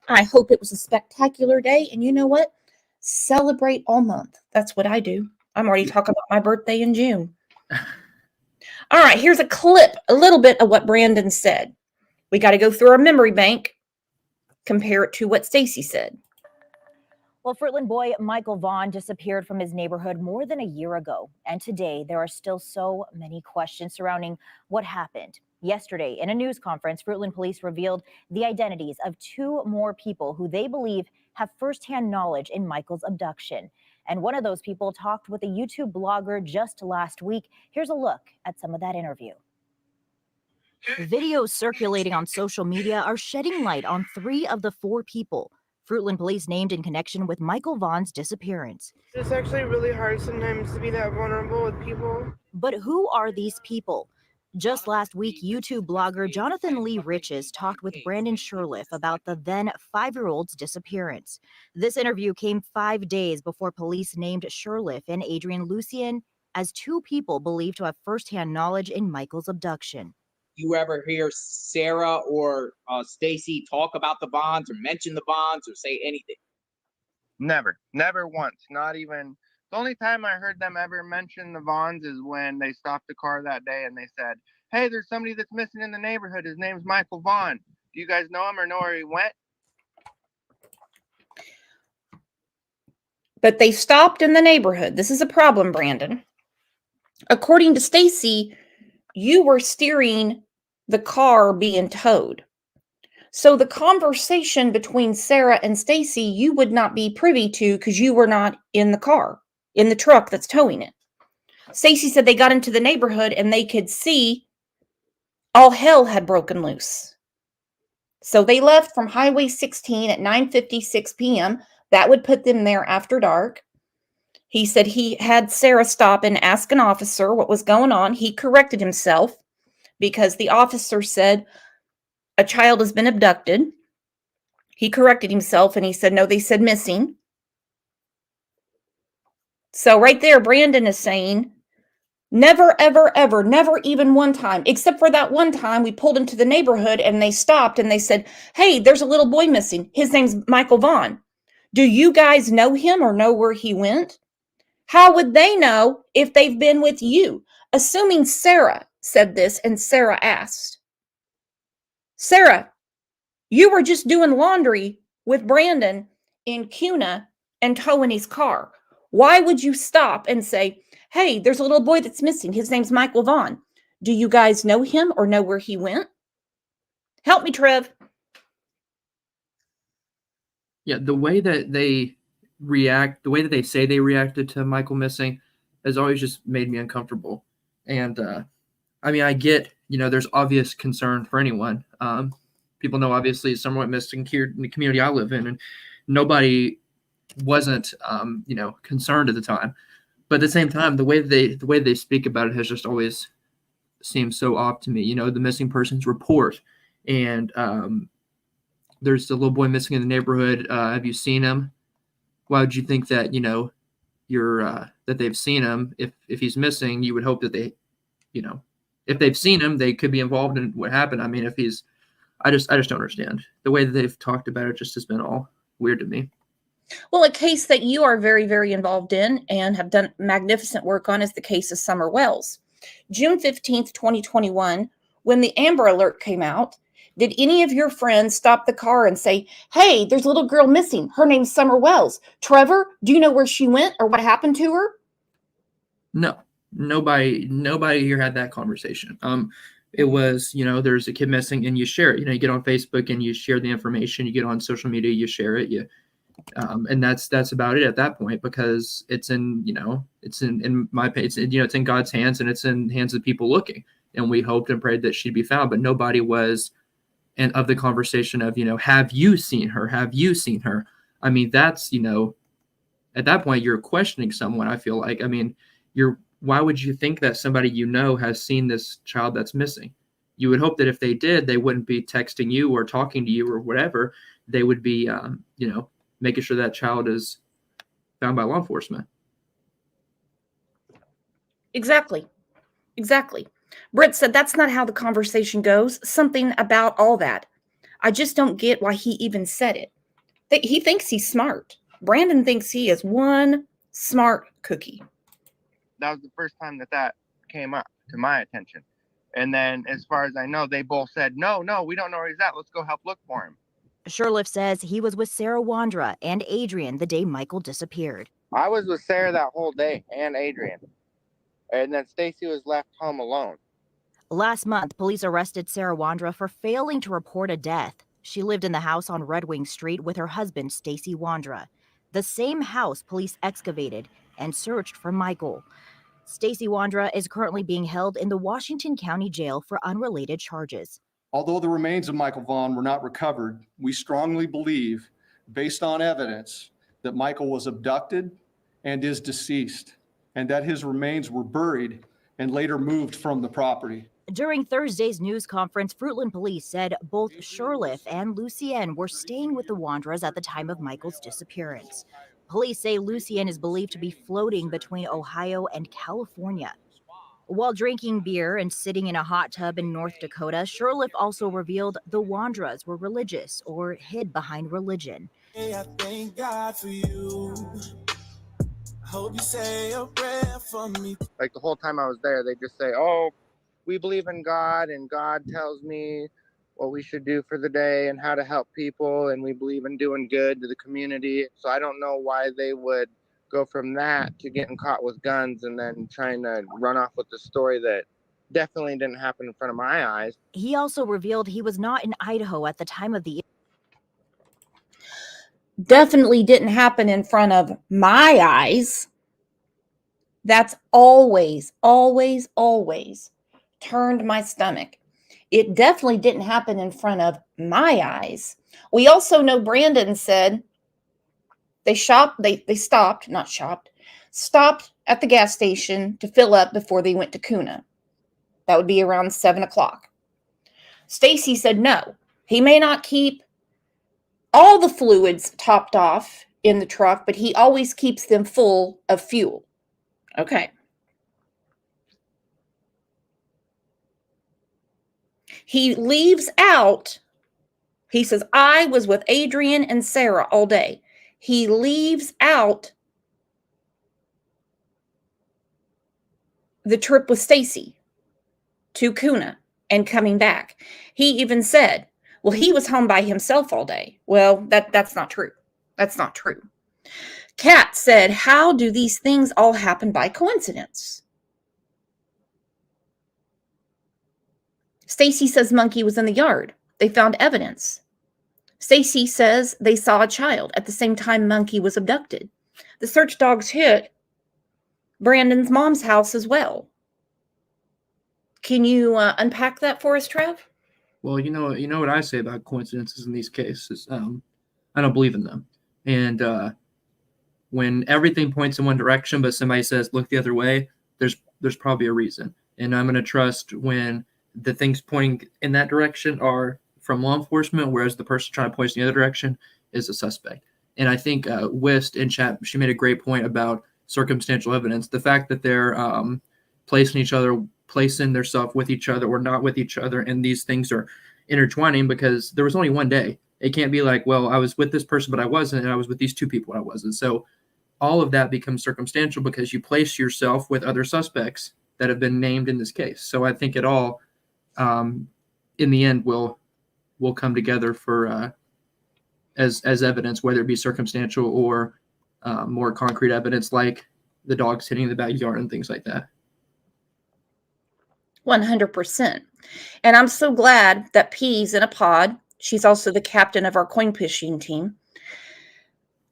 I hope it was a spectacular day. And you know what? Celebrate all month. That's what I do. I'm already talking about my birthday in June. All right, here's a clip, a little bit of what Brandon said. We got to go through our memory bank, compare it to what Stacy said. Well, Fruitland boy Michael Vaughn disappeared from his neighborhood more than a year ago. And today, there are still so many questions surrounding what happened. Yesterday, in a news conference, Fruitland police revealed the identities of 2 more people who they believe have firsthand knowledge in Michael's abduction. And one of those people talked with a YouTube blogger just last week. Here's a look at some of that interview. Videos circulating on social media are shedding light on 3 of the 4 people Fruitland police named in connection with Michael Vaughn's disappearance. It's actually really hard sometimes to be that vulnerable with people. But who are these people? Just last week, YouTube blogger Jonathan Lee Riches talked with Brandon Sherliff about the then 5-year-old's disappearance. This interview came 5 days before police named Sherliff and Adrian Lucien as 2 people believed to have firsthand knowledge in Michael's abduction. You ever hear Sarah or Stacy talk about the Vaughns or mention the Vaughns or say anything? Never once. Not even. The only time I heard them ever mention the Vaughns is when they stopped the car that day and they said, "Hey, there's somebody that's missing in the neighborhood. His name's Michael Vaughn. Do you guys know him or know where he went?" But they stopped in the neighborhood. This is a problem, Brandon. According to Stacy, you were steering the car being towed. So the conversation between Sarah and Stacy, you would not be privy to because you were not in the car, in the truck that's towing it. Stacy said they got into the neighborhood and they could see all hell had broken loose. So they left from Highway 16 at 9:56 p.m. That would put them there after dark. He said he had Sarah stop and ask an officer what was going on. He corrected himself because the officer said a child has been abducted. He corrected himself and he said, no, they said missing. So right there, Brandon is saying, never, ever, ever, never even one time, except for that one time we pulled into the neighborhood and they stopped and they said, hey, there's a little boy missing. His name's Michael Vaughn. Do you guys know him or know where he went? How would they know if they've been with you? Assuming Sarah said this and Sarah asked, Sarah, you were just doing laundry with Brandon in Cuna and towing his car. Why would you stop and say, hey, there's a little boy that's missing. His name's Michael Vaughn. Do you guys know him or know where he went? Help me, Trev. Yeah, the way that they react, the way that they say they reacted to Michael missing has always just made me uncomfortable. And I mean, I get, there's obvious concern for anyone. People know obviously someone missing here in the community I live in, and nobody wasn't, concerned at the time. But at the same time, the way they speak about it has just always seemed so off to me. The missing persons report, and there's a little boy missing in the neighborhood. Have you seen him? Why would you think that that they've seen him? If he's missing, you would hope that they, if they've seen him, they could be involved in what happened. I mean, if he's, I just don't understand the way that they've talked about it. Just has been all weird to me. Well, a case that you are very, very involved in and have done magnificent work on is the case of Summer Wells. June 15th, 2021, when the Amber Alert came out, did any of your friends stop the car and say, hey, there's a little girl missing. Her name's Summer Wells. Trevor, do you know where she went or what happened to her? No, nobody here had that conversation. It was, there's a kid missing and you share it. You get on Facebook and you share the information. You get on social media, you share it. And that's about it at that point, because it's in my opinion, it's in God's hands, and it's in hands of people looking. And we hoped and prayed that she'd be found, but nobody was. And of the conversation of, have you seen her? Have you seen her? I mean, that's, at that point you're questioning someone. I feel like, why would you think that somebody has seen this child that's missing? You would hope that if they did, they wouldn't be texting you or talking to you or whatever. They would be, making sure that child is found by law enforcement. Exactly. Britt said that's not how the conversation goes. Something about all that. I just don't get why he even said it. He thinks he's smart. Brandon thinks he is one smart cookie. That was the first time that came up to my attention. And then, as far as I know, they both said, no, we don't know where he's at. Let's go help look for him. Shurliff says he was with Sarah Wandra and Adrian the day Michael disappeared. I was with Sarah that whole day, and Adrian. And then Stacy was left home alone. Last month, police arrested Sarah Wandra for failing to report a death. She lived in the house on Red Wing Street with her husband, Stacy Wandra. The same house police excavated and searched for Michael. Stacy Wandra is currently being held in the Washington County Jail for unrelated charges. Although the remains of Michael Vaughn were not recovered, we strongly believe, based on evidence, that Michael was abducted and is deceased, and that his remains were buried and later moved from the property. During Thursday's news conference, Fruitland police said both Shurliff and Lucien were staying with the Wandras at the time of Michael's disappearance. Police say Lucien is believed to be floating between Ohio and California. While drinking beer and sitting in a hot tub in North Dakota, Shurliff also revealed the Wandras were religious or hid behind religion. Hey, I thank God for you. I hope you say a prayer for me. Like the whole time I was there, they just say, oh, we believe in God and God tells me what we should do for the day and how to help people, and we believe in doing good to the community. So I don't know why they would go from that to getting caught with guns and then trying to run off with the story that definitely didn't happen in front of my eyes. He also revealed he was not in Idaho at the time of the... Definitely didn't happen in front of my eyes. That's always turned my stomach. It definitely didn't happen in front of my eyes. We also know Brandon said stopped at the gas station to fill up before they went to Kuna. That would be around 7 o'clock. Stacy said no, he may not keep all the fluids topped off in the truck, but he always keeps them full of fuel. Okay. He leaves out, he says, I was with Adrian and Sarah all day. He leaves out the trip with Stacy to Kuna and coming back. He even said, well, he was home by himself all day. Well, that's not true. That's not true. Kat said, how do these things all happen by coincidence? Stacy says Monkey was in the yard. They found evidence. Stacy says they saw a child at the same time Monkey was abducted. The search dogs hit Brandon's mom's house as well. Can you unpack that for us, Trev? Well, you know what I say about coincidences in these cases. I don't believe in them. And when everything points in one direction, but somebody says look the other way, there's probably a reason. And I'm going to trust when the things pointing in that direction are from law enforcement, whereas the person trying to point in the other direction is a suspect. And I think Wist in chat, she made a great point about circumstantial evidence. The fact that they're placing themselves with each other or not with each other, and these things are intertwining because there was only one day. It can't be like, well, I was with this person, but I wasn't, and I was with these two people, and I wasn't. So all of that becomes circumstantial because you place yourself with other suspects that have been named in this case. So I think it all, in the end, will come together for as evidence, whether it be circumstantial or more concrete evidence, like the dogs hitting the backyard and things like that. 100%. And I'm so glad that P's in a pod, she's also the captain of our coin pushing team,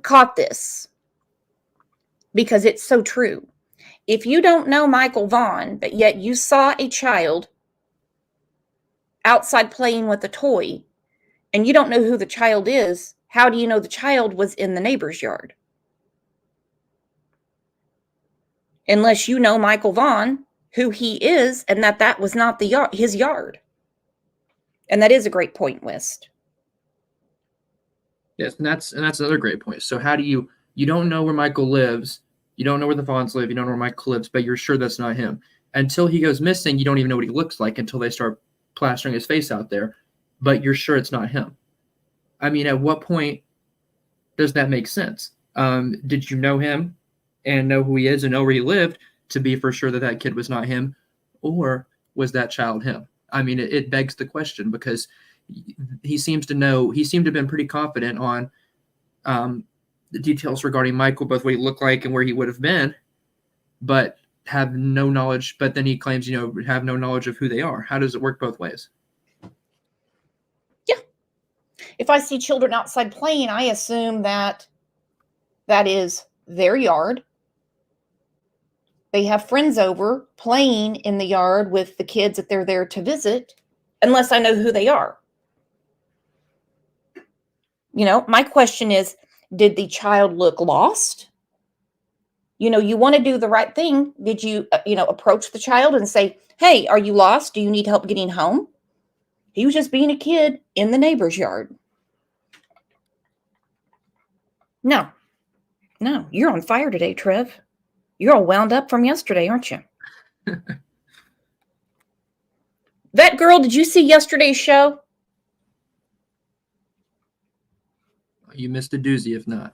caught this, because it's so true. If you don't know Michael Vaughn, but yet you saw a child outside playing with a toy, and you don't know who the child is, how do you know the child was in the neighbor's yard? Unless you know Michael Vaughn, who he is, and that was not his yard. And that is a great point, West. Yes, and that's another great point. So how do you don't know where Michael lives, you don't know where the Vaughns live, you don't know where Michael lives, but you're sure that's not him. Until he goes missing, you don't even know what he looks like until they start plastering his face out there, but you're sure it's not him. I mean, at what point does that make sense? Did you know him and know who he is and know where he lived to be for sure that kid was not him, or was that child him? I mean, it begs the question, because he seemed to have been pretty confident on the details regarding Michael, both what he looked like and where he would have been, but have no knowledge. But then he claims, have no knowledge of who they are. How does it work both ways? Yeah. If I see children outside playing, I assume that is their yard. They have friends over playing in the yard with the kids that they're there to visit, unless I know who they are. My question is, did the child look lost? You want to do the right thing. Did you, approach the child and say, hey, are you lost? Do you need help getting home? He was just being a kid in the neighbor's yard. No, you're on fire today, Trev. You're all wound up from yesterday, aren't you? That girl, did you see yesterday's show? You missed a doozy if not.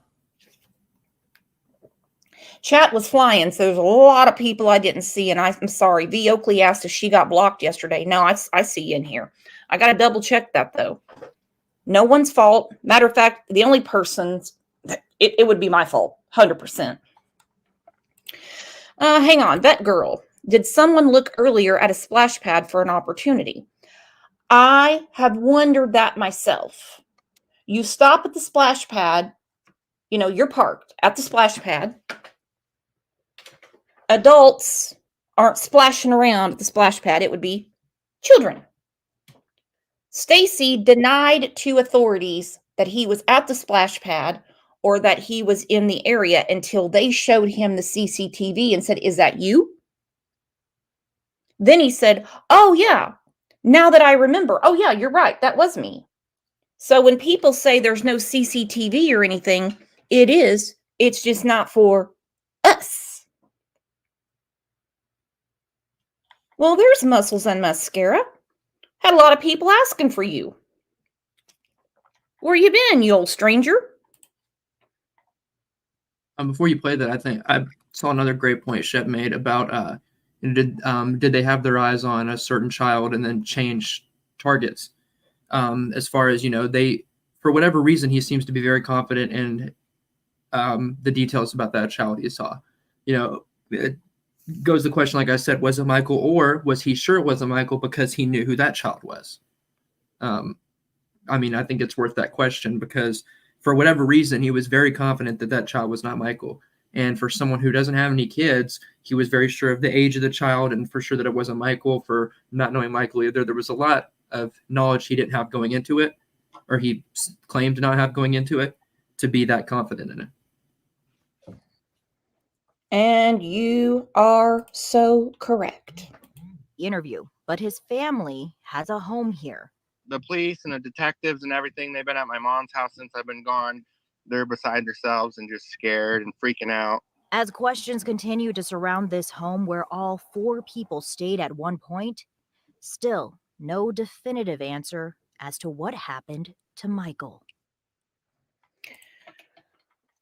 Chat was flying, so there's a lot of people I didn't see, and I'm sorry. V. Oakley asked if she got blocked yesterday. No, I see you in here. I got to double check that, though. No one's fault. Matter of fact, the only person's, it would be my fault, 100%. Hang on, that girl. Did someone look earlier at a splash pad for an opportunity? I have wondered that myself. You stop at the splash pad, you're parked at the splash pad. Adults aren't splashing around at the splash pad. It would be children. Stacy denied to authorities that he was at the splash pad or that he was in the area until they showed him the CCTV and said, is that you? Then he said, oh, yeah. Now that I remember, oh, yeah, you're right. That was me. So when people say there's no CCTV or anything, it is. It's just not for us. Well, there's muscles and mascara. Had a lot of people asking for you. Where you been, you old stranger? Before you play that, I think I saw another great point Shep made about did they have their eyes on a certain child and then change targets? As far as they, for whatever reason, he seems to be very confident in the details about that child he saw. It goes the question, like I said, was it Michael, or was he sure it wasn't Michael because he knew who that child was? I mean, I think it's worth that question, because for whatever reason, he was very confident that child was not Michael. And for someone who doesn't have any kids, he was very sure of the age of the child and for sure that it wasn't Michael. For not knowing Michael either, there was a lot of knowledge he didn't have going into it, or he claimed to not have going into it, to be that confident in it. And you are so correct. Interview, but his family has a home here. The police and the detectives and everything, they've been at my mom's house since I've been gone. They're beside themselves and just scared and freaking out. As questions continue to surround this home where all 4 people stayed at one point, still no definitive answer as to what happened to Michael.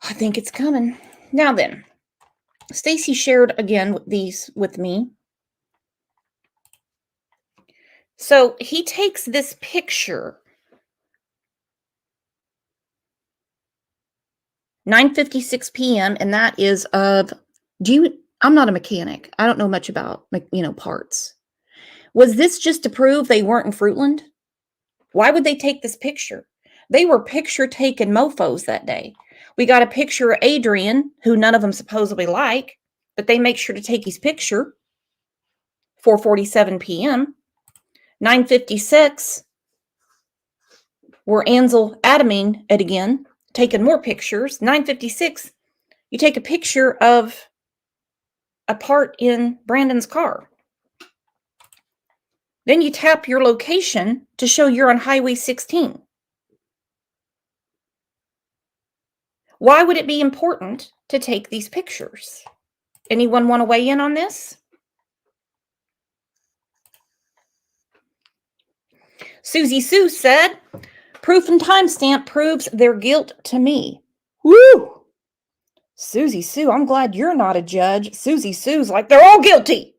I think it's coming. Now then, Stacy shared again these with me. So he takes this picture, 9:56 p.m., and that is of, I'm not a mechanic. I don't know much about, parts. Was this just to prove they weren't in Fruitland? Why would they take this picture? They were picture-taking mofos that day. We got a picture of Adrian, who none of them supposedly like, but they make sure to take his picture. 4:47 p.m. 9:56, we're Ansel Adaming it again, taking more pictures. 9:56, you take a picture of a part in Brandon's car. Then you tap your location to show you're on Highway 16. Why would it be important to take these pictures? Anyone want to weigh in on this? Susie Sue said, proof and timestamp proves their guilt to me. Woo! Susie Sue, I'm glad you're not a judge. Susie Sue's like, they're all guilty.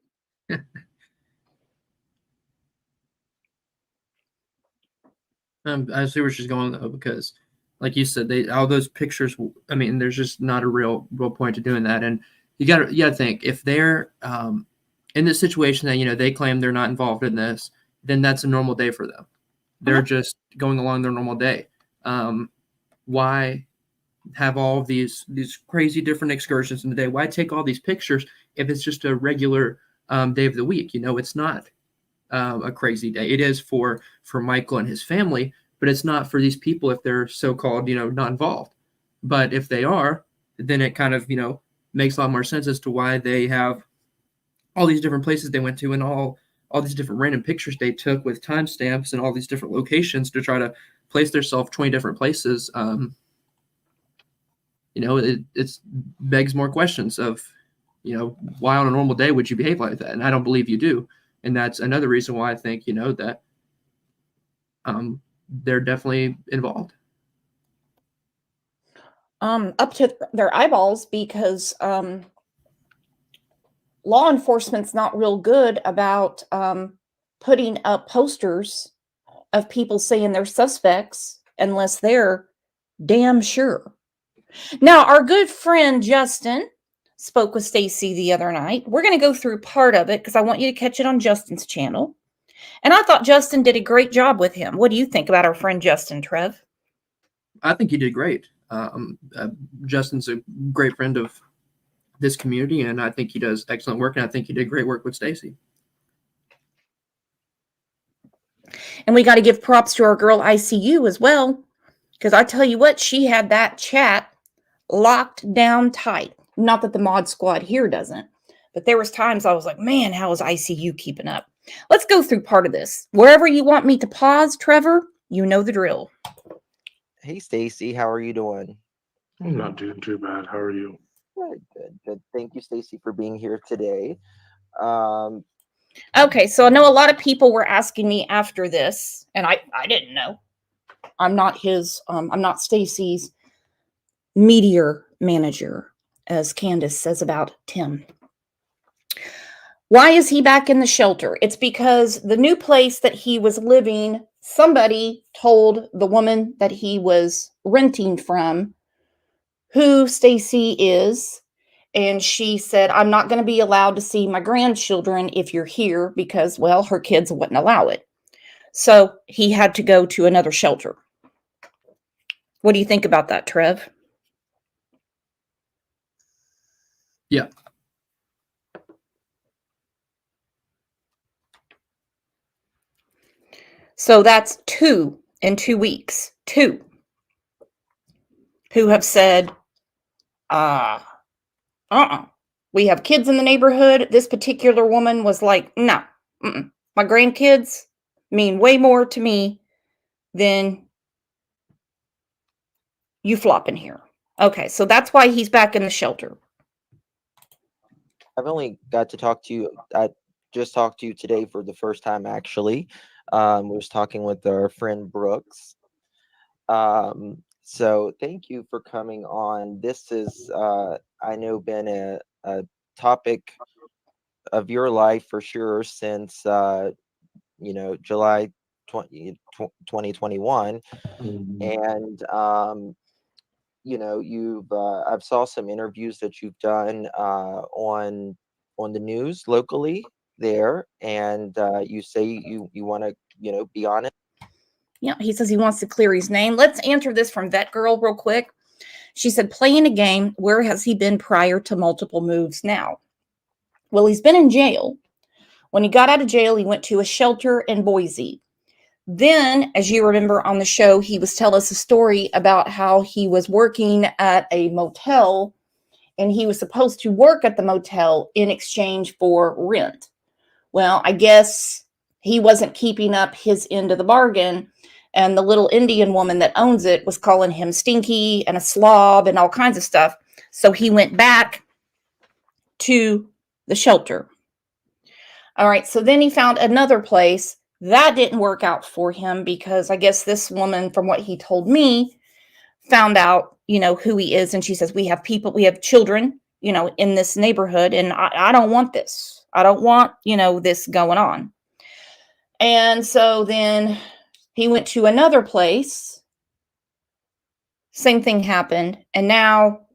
I see where she's going though, because like you said, all those pictures, I mean, there's just not a real point to doing that. And you gotta think, if they're in this situation that, they claim they're not involved in this, then that's a normal day for them. They're just going along their normal day. Why have all of these crazy different excursions in the day? Why take all these pictures if it's just a regular day of the week? It's not a crazy day. It is for Michael and his family, but it's not for these people if they're so-called, not involved. But if they are, then it kind of, makes a lot more sense as to why they have all these different places they went to and all these different random pictures they took with timestamps and all these different locations to try to place themselves 20 different places. It begs more questions of, why on a normal day would you behave like that? And I don't believe you do. And that's another reason why I think, that they're definitely involved. Up to their eyeballs, because law enforcement's not real good about putting up posters of people saying they're suspects unless they're damn sure. Now, our good friend Justin spoke with Stacy the other night. We're going to go through part of it because I want you to catch it on Justin's channel. And I thought Justin did a great job with him. What do you think about our friend Justin, Trev? I think he did great. Justin's a great friend of this community, and I think he does excellent work, and I think he did great work with Stacy. And we got to give props to our girl ICU as well, because I tell you what, she had that chat locked down tight. Not that the mod squad here doesn't, but there was times I was like, man, how is ICU keeping up? Let's go through part of this. Wherever you want me to pause, Trevor, you know the drill. Hey, Stacy, how are you doing? I'm not doing too bad. How are you? Good. Thank you, Stacy, for being here today. Okay, so I know a lot of people were asking me after this, and I didn't know. I'm not Stacy's meteor manager, as Candace says about Tim. Why is he back in the shelter? It's because the new place that he was living, somebody told the woman that he was renting from who Stacy is, and she said, I'm not going to be allowed to see my grandchildren if you're here because, well, her kids wouldn't allow it. So he had to go to another shelter. What do you think about that, Trev? Yeah. So that's 2 in 2 weeks. 2 who have said, we have kids in the neighborhood. This particular woman was like, no, my grandkids mean way more to me than you flopping here. Okay, so that's why he's back in the shelter. I've only got to talk to you. I just talked to you today for the first time, actually. Was talking with our friend Brooks. So thank you for coming on. This is, I know, been a topic of your life for sure since, July 2021. And, I've saw some interviews that you've done on the news locally there, and you say you want to, be on it. Yeah, he says he wants to clear his name. Let's answer this from Vet Girl real quick. She said, playing a game, where has he been prior to multiple moves now? Well, he's been in jail. When he got out of jail, he went to a shelter in Boise. Then, as you remember on the show, he was telling us a story about how he was working at a motel, and he was supposed to work at the motel in exchange for rent. Well, I guess he wasn't keeping up his end of the bargain, and the little Indian woman that owns it was calling him stinky and a slob and all kinds of stuff. So he went back to the shelter. All right, so then he found another place. That didn't work out for him because I guess this woman, from what he told me, found out, who he is. And she says, we have children, in this neighborhood, and I don't want this. I don't want, this going on. And so then he went to another place. Same thing happened. And now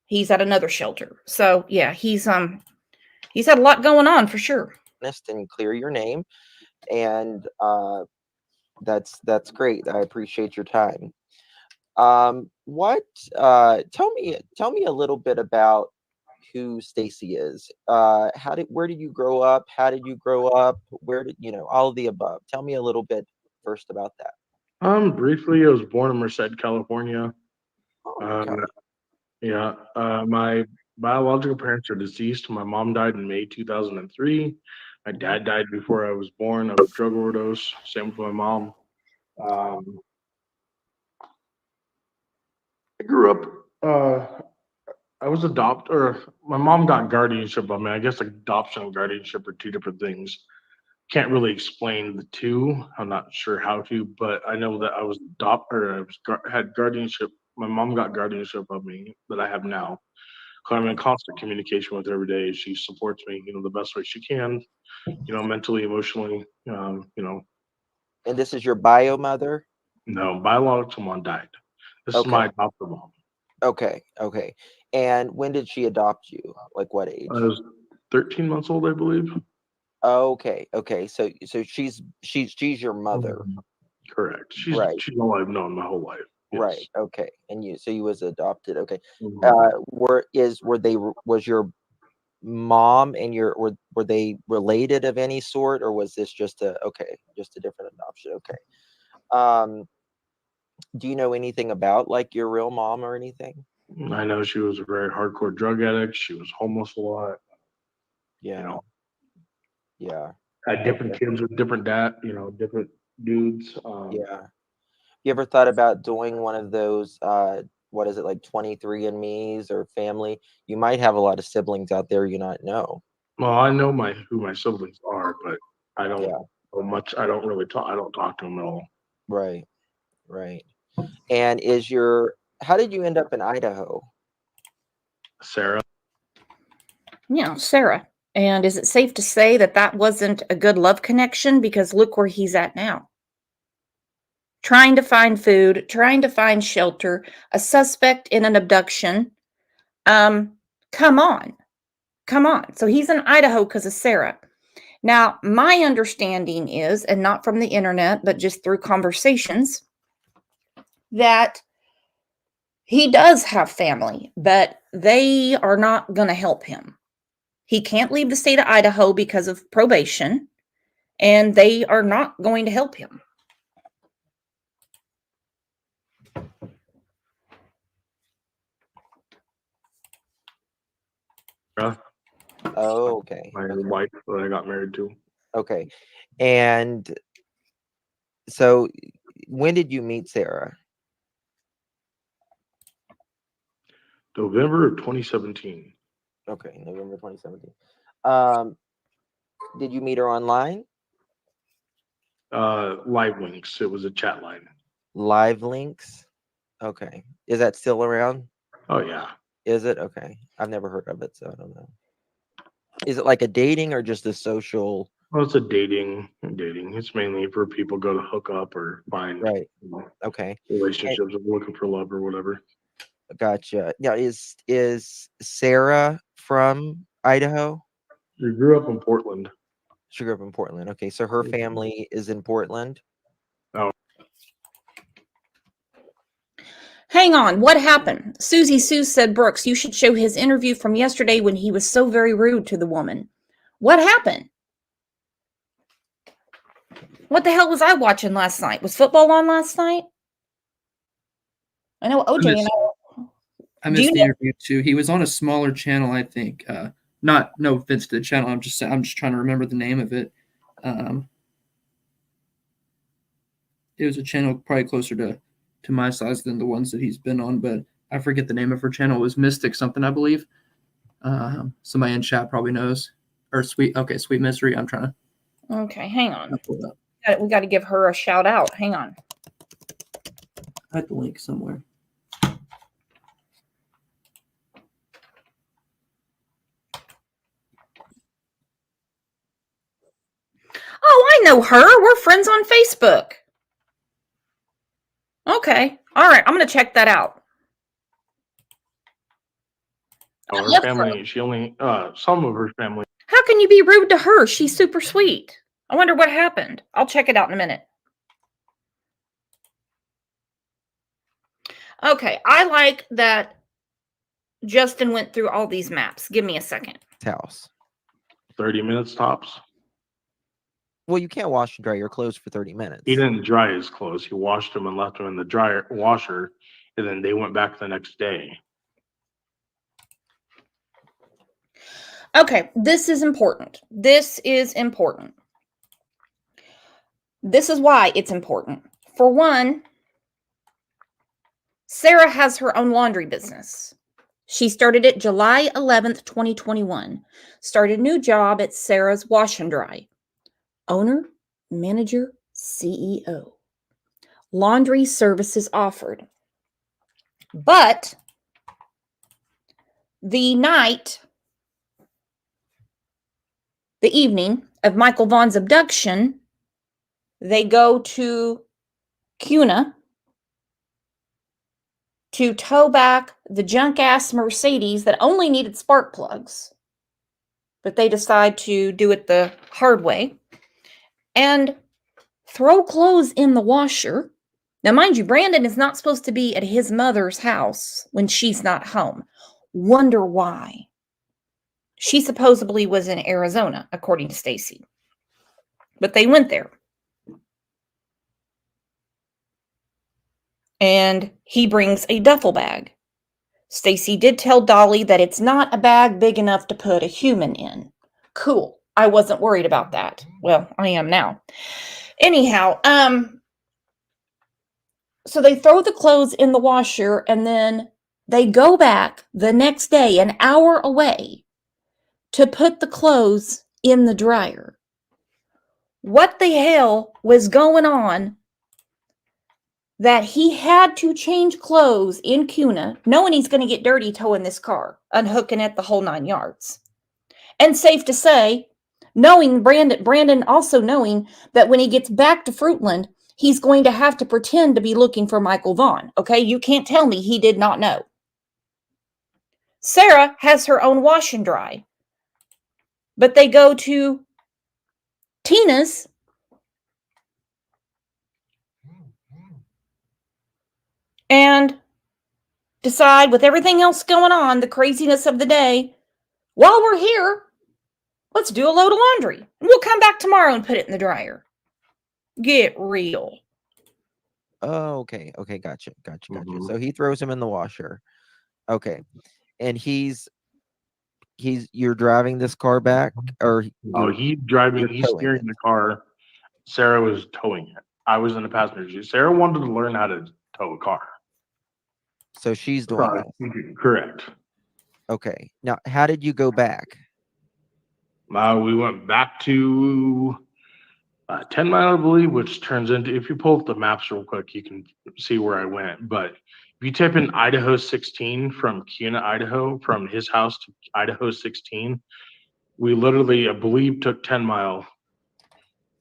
he's at another shelter. So yeah, he's had a lot going on for sure. And clear your name. And that's great. I appreciate your time. Tell me a little bit about who Stacy is. Where did you grow up? How did you grow up? Where did all of the above? Tell me a little bit first about that. Briefly, I was born in Merced, California. Okay. My biological parents are deceased. My mom died in May 2003. My dad died before I was born of a drug overdose. Same with my mom. I grew up. I was adopted, or my mom got guardianship of me. I guess adoption and guardianship are two different things. Can't really explain the two. I'm not sure how to, but I know that I was adopted, or had guardianship. My mom got guardianship of me that I have now. I'm in constant communication with her every day. She supports me, the best way she can, mentally, emotionally, And this is your bio mother? No, biological mom died. This is my adopted mom. Okay. And when did she adopt you? Like what age? I was 13 months old, I believe. Okay. So she's your mother. Correct. She's all I've known my whole life. Yes. Right. Okay. And you was adopted. Okay. Mm-hmm. Was your mom and were they related of any sort, or was this just a different adoption? Okay. Do you know anything about like your real mom or anything? I know she was a very hardcore drug addict. She was homeless a lot. Yeah. Had different kids with different different dudes. Yeah. You ever thought about doing one of those, what is it, like 23andMe's or family? You might have a lot of siblings out there you not know. Well, I know who my siblings are, but I don't know much. I don't really talk. I don't talk to them at all. Right. And how did you end up in Idaho? Sarah. Yeah, Sarah. And is it safe to say that wasn't a good love connection? Because look where he's at now. Trying to find food, trying to find shelter, a suspect in an abduction. Come on. So he's in Idaho because of Sarah. Now, my understanding is, and not from the internet, but just through conversations, that he does have family, but they are not going to help him. He can't leave the state of Idaho because of probation, and they are not going to help him. Oh, okay. My wife that I got married to. Okay. And so when did you meet Sarah? November of 2017. Okay, November 2017. Did you meet her online? Live links. It was a chat line. Live links. Okay. Is that still around? Oh yeah. Is it? Okay. I've never heard of it, so I don't know. Is it like a dating or just a social? Well, it's a dating. It's mainly for people go to hook up or find Right. Okay. relationships, looking for love or whatever. Gotcha. Now, is Sarah from Idaho? She grew up in Portland. She grew up in Portland. Okay, so her family is in Portland. Oh. Hang on, what happened? Susie Sue said, Brooks, you should show his interview from yesterday when he was so very rude to the woman. What happened? What the hell was I watching last night? Was football on last night? I know OJ and I missed the interview too. He was on a smaller channel, I think. No offense to the channel. I'm just trying to remember the name of it. It was a channel probably closer to my size than the ones that he's been on, but I forget the name of her channel. It was Mystic something, I believe. Somebody in chat probably knows. Or Sweet Mystery. I'm trying to. Okay, hang on. We got to give her a shout out. Hang on. I had the link somewhere. Oh, I know her. We're friends on Facebook. Okay. All right. I'm going to check that out. Oh, her family, she only, some of her family. How can you be rude to her? She's super sweet. I wonder what happened. I'll check it out in a minute. Okay. I like that Justin went through all these maps. Give me a second. House. 30 minutes tops. Well, you can't wash and dry your clothes for 30 minutes. He didn't dry his clothes. He washed them and left them in the washer, and then they went back the next day. Okay, this is important. This is important. This is why it's important. For one, Sarah has her own laundry business. She started it July 11th, 2021. Started a new job at Sarah's Wash and Dry. Owner, manager, CEO. Laundry services offered. But the evening of Michael Vaughn's abduction, they go to Cuna to tow back the junk-ass Mercedes that only needed spark plugs. But they decide to do it the hard way and throw clothes in the washer. Now, mind you, Brandon is not supposed to be at his mother's house when she's not home. Wonder why. She supposedly was in Arizona, according to Stacy. But they went there. And he brings a duffel bag. Stacy did tell Dolly that it's not a bag big enough to put a human in. Cool. I wasn't worried about that. Well, I am now. Anyhow, so they throw the clothes in the washer and then they go back the next day, an hour away, to put the clothes in the dryer. What the hell was going on that he had to change clothes in Cuna, knowing he's going to get dirty towing this car, unhooking it, the whole 9 yards? And safe to say, knowing Brandon also knowing that when he gets back to Fruitland, he's going to have to pretend to be looking for Michael Vaughn. Okay, you can't tell me he did not know. Sarah has her own wash and dry, but they go to Tina's and decide, with everything else going on, the craziness of the day, while we're here, let's do a load of laundry. And we'll come back tomorrow and put it in the dryer. Get real. Oh, okay. Okay, gotcha. So he throws him in the washer. Okay. And you're driving this car back, or he's steering the car. Sarah was towing it. I was in the passenger seat. Sarah wanted to learn how to tow a car. So she's doing it. Correct. Okay. Now, how did you go back? We went back to 10 Mile, I believe, which turns into, if you pull up the maps real quick, you can see where I went. But if you type in Idaho 16 from Kuna, Idaho, from his house to Idaho 16, we literally, I believe, took 10 Mile,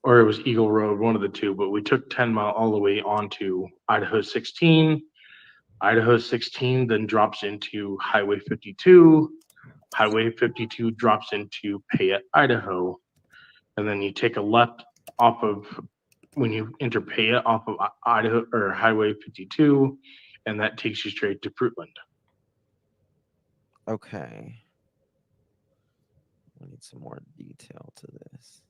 or it was Eagle Road, one of the two, but we took 10 Mile all the way onto Idaho 16. Idaho 16 then drops into Highway 52. Highway 52 drops into Payette, Idaho. And then you take a left off of, when you enter Payette, off of Idaho or Highway 52, and that takes you straight to Fruitland. Okay. I need some more detail to this.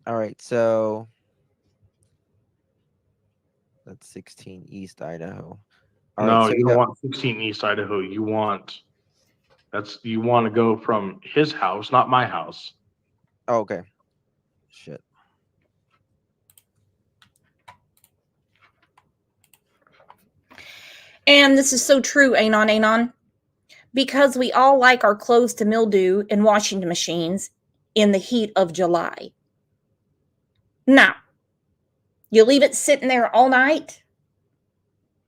All right, so that's 16 East Idaho. All No, right, so you don't want 16 East Idaho. You want to go from his house, not my house. Oh, okay. Shit. And this is so true, Anon, because we all like our clothes to mildew in washing machines in the heat of July. Now, you leave it sitting there all night,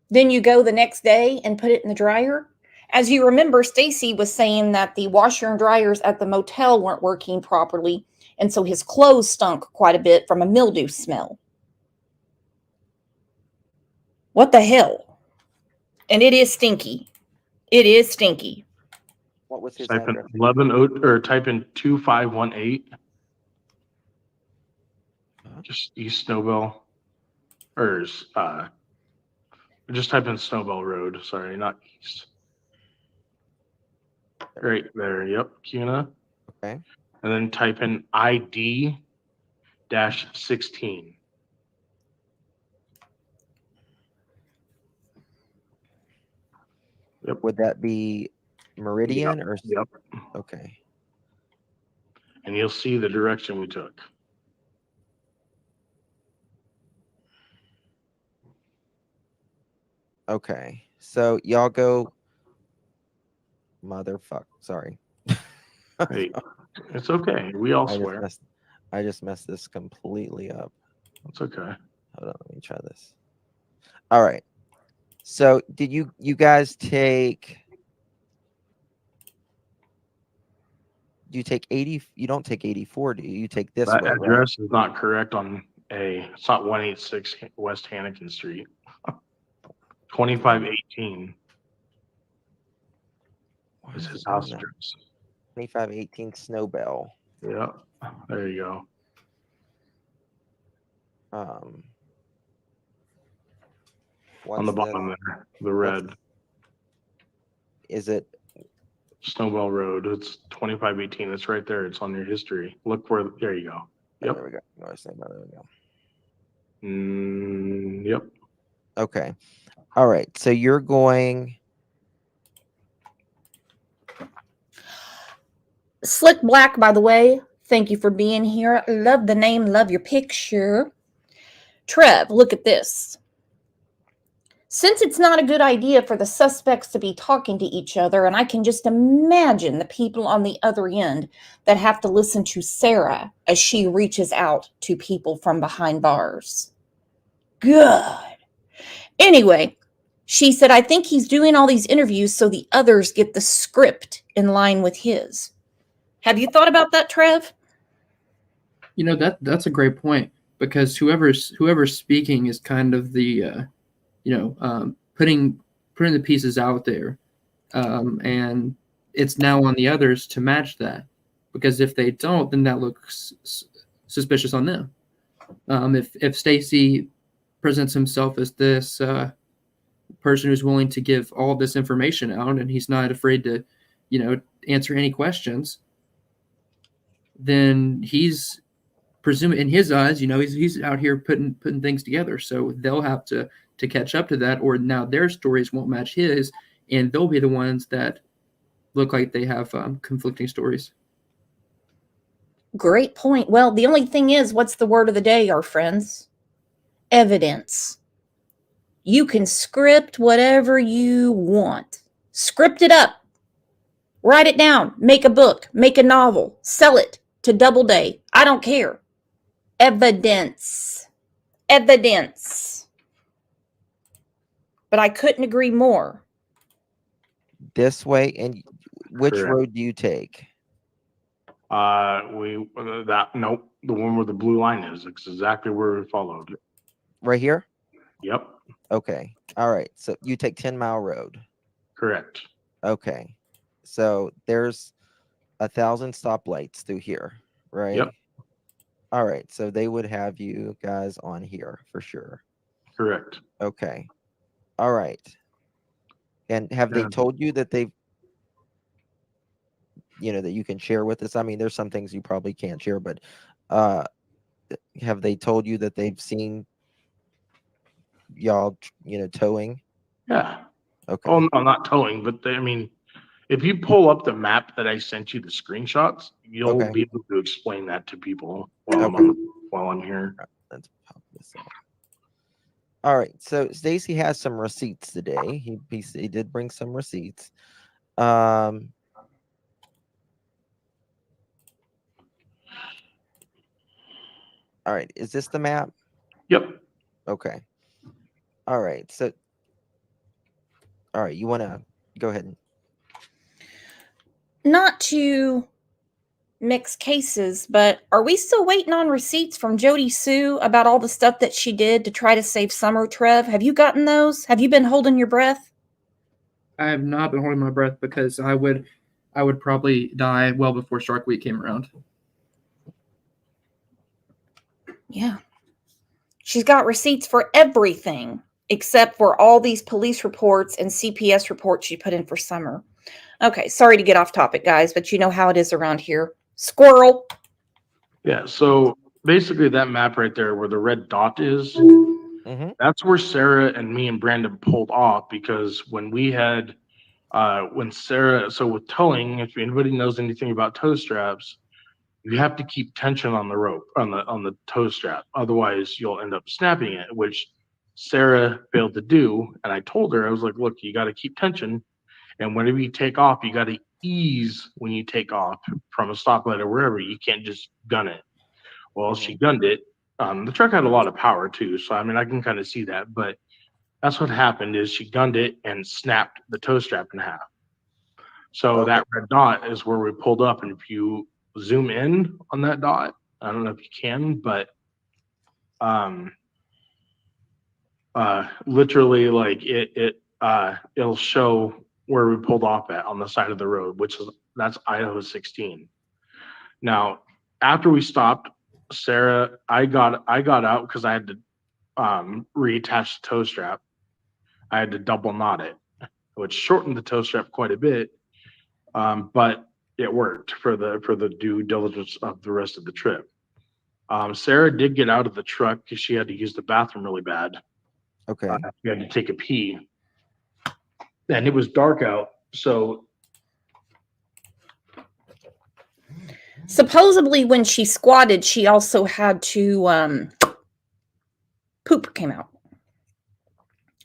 then you go the next day and put it in the dryer. As you remember, Stacy was saying that the washer and dryers at the motel weren't working properly, and so his clothes stunk quite a bit from a mildew smell. What the hell? And it is stinky. It is stinky. What was his Type in address? 11 or type in 2518. Just East Snowbell, or just type in Snowbell Road. Sorry, not East. Right there. Yep, Kuna. Okay. And then type in ID-16. Yep. Would that be Meridian or? Yep. Okay. And you'll see the direction we took. Okay. So y'all go. Motherfuck. Sorry. Hey, it's okay. We all swear. I just messed this completely up. It's okay. Hold on, let me try this. All right. So did you guys take? Do you take 80? You don't take 84, do you? You take this That way, address is not correct on A. It's not 186 West Hannikin Street. 2518 is his house address. 2518 Snowbell. Yeah, there you go. On the bottom there, the red. Is it Snowbell Road? It's 2518. It's right there. It's on your history. Look where. There you go. Yep. There we go. No, there we go. Yep. Okay. All right. So you're going. Slick Black, by the way, thank you for being here. Love the name, love your picture. Trev, look at this. Since it's not a good idea for the suspects to be talking to each other, and I can just imagine the people on the other end that have to listen to Sarah as she reaches out to people from behind bars. Good. Anyway, she said, I think he's doing all these interviews so the others get the script in line with his. Have you thought about that, Trev? You know, that's a great point, because whoever's speaking is kind of the putting the pieces out there, and it's now on the others to match that, because if they don't, then that looks suspicious on them. If Stacy presents himself as this person who's willing to give all this information out, and he's not afraid to, answer any questions, then he's presuming, in his eyes, he's out here putting things together. So they'll have to catch up to that, or now their stories won't match his, and they'll be the ones that look like they have conflicting stories. Great point. Well, the only thing is, what's the word of the day, our friends? Evidence. You can script whatever you want. Script it up. Write it down. Make a book. Make a novel. Sell it to Doubleday. I don't care. Evidence. Evidence. But I couldn't agree more. This way, and which Correct. road do you take? Nope, the one where the blue line is. It's exactly where we followed. Right here? Yep. Okay. All right. So you take 10 Mile Road. Correct. Okay. So there's 1,000 stoplights through here, right? Yep. All right. So they would have you guys on here for sure. Correct. Okay. All right. And have they told you that they've, that you can share with us? I mean, there's some things you probably can't share, but have they told you that they've seen y'all, towing? Yeah. Okay. Oh, no, not towing, but if you pull up the map that I sent you, the screenshots, you'll be able to explain that to people while I'm here. Let's pop this up. All right. So Stacy has some receipts today. He did bring some receipts. All right. Is this the map? Yep. Okay. All right. So, all right. You want to go ahead? Not to mix cases, but are we still waiting on receipts from Jody Sue about all the stuff that she did to try to save Summer, Trev? Have you gotten those? Have you been holding your breath? I have not been holding my breath because I would probably die well before Shark Week came around. Yeah. She's got receipts for everything except for all these police reports and CPS reports she put in for Summer. Okay, sorry to get off topic, guys, but you know how it is around here. Squirrel. Yeah, so basically that map right there where the red dot is, that's where Sarah and me and Brandon pulled off, because when we had with towing, if anybody knows anything about tow straps, you have to keep tension on the rope, on the tow strap. Otherwise, you'll end up snapping it, which Sarah failed to do. And I told her, I was like, look, you got to keep tension. And whenever you take off, you got to ease when you take off from a stoplight or wherever. You can't just gun it. Well, she gunned it. The truck had a lot of power too. So, I can kind of see that. But that's what happened is she gunned it and snapped the tow strap in half. So that red dot is where we pulled up. And if you zoom in on that dot, I don't know if you can, but literally like it'll show where we pulled off at on the side of the road, that's Idaho 16. Now, after we stopped, Sarah, I got out because I had to reattach the tow strap. I had to double knot it, which shortened the tow strap quite a bit, but it worked for the due diligence of the rest of the trip. Sarah did get out of the truck because she had to use the bathroom really bad. Okay. She had to take a pee, and it was dark out, so. Supposedly, when she squatted, she also had to poop came out.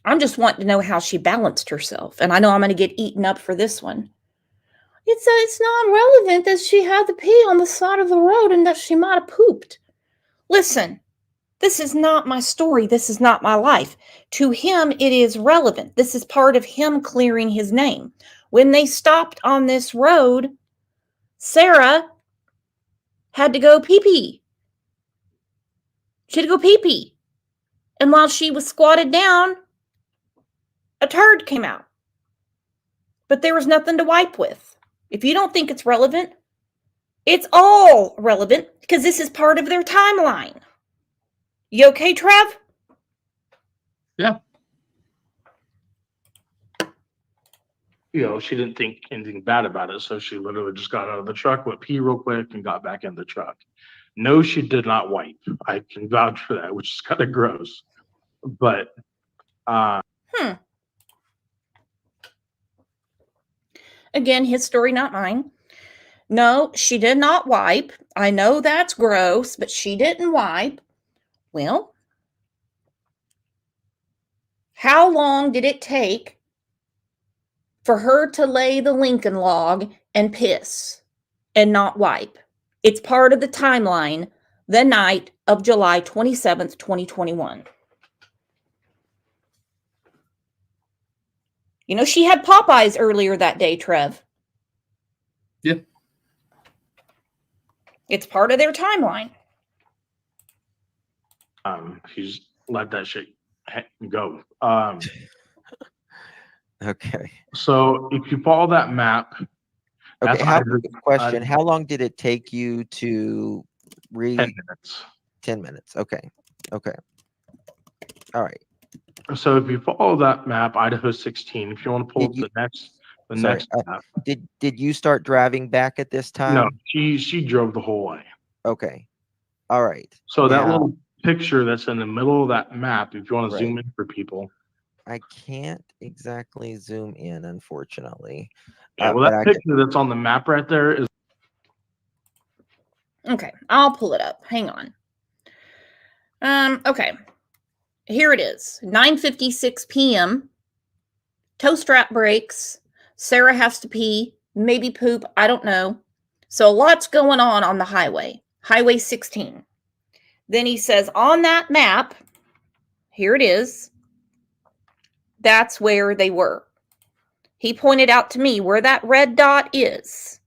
I'm just wanting to know how she balanced herself, and I know I'm going to get eaten up for this one. It's not relevant that she had to pee on the side of the road and that she might have pooped. Listen, this is not my story. This is not my life. To him, it is relevant. This is part of him clearing his name. When they stopped on this road, Sarah had to go pee-pee. She had to go pee-pee. And while she was squatted down, a turd came out. But there was nothing to wipe with. If you don't think it's relevant, it's all relevant because this is part of their timeline. You okay, Trev? Yeah. She didn't think anything bad about it, so she literally just got out of the truck, went pee real quick, and got back in the truck. No, she did not wipe. I can vouch for that, which is kind of gross. But Again, his story, not mine. No, she did not wipe. I know that's gross, but she didn't wipe. Well, how long did it take for her to lay the Lincoln log and piss and not wipe. It's part of the timeline the night of July 27th, 2021. You know, she had Popeyes earlier that day, Trev. Yeah. It's part of their timeline. He's let that shit go. Okay. So if you follow that map, Okay. that's Question: how long did it take you to 10 read? minutes. 10 minutes. Okay. Okay. All right. So if you follow that map, Idaho 16. If you want to pull Did up the Sorry. next map. Did you start driving back at this time? No, she drove the whole way. Okay. All right. So that Now, little picture that's in the middle of that map, if you want to zoom in for people. I can't exactly zoom in, unfortunately. Yeah, well, that picture that's on the map right there is. Okay, I'll pull it up. Hang on. Okay. Here it is. 9:56 p.m. Toe strap breaks. Sarah has to pee, maybe poop, I don't know. So lots going on the highway. Highway 16. Then he says on that map, here it is. That's where they were. He pointed out to me where that red dot is.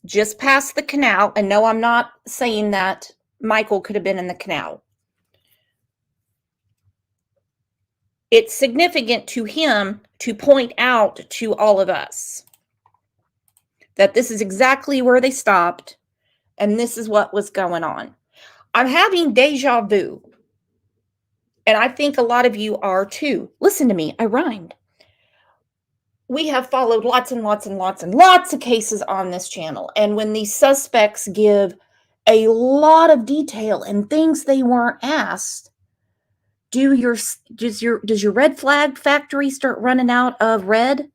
Just past the canal. And no, I'm not saying that Michael could have been in the canal. It's significant to him to point out to all of us that this is exactly where they stopped and this is what was going on. I'm having deja vu. And I think a lot of you are too. Listen to me, I rhymed. We have followed lots and lots and lots and lots of cases on this channel. And when these suspects give a lot of detail and things they weren't asked, does your red flag factory start running out of red?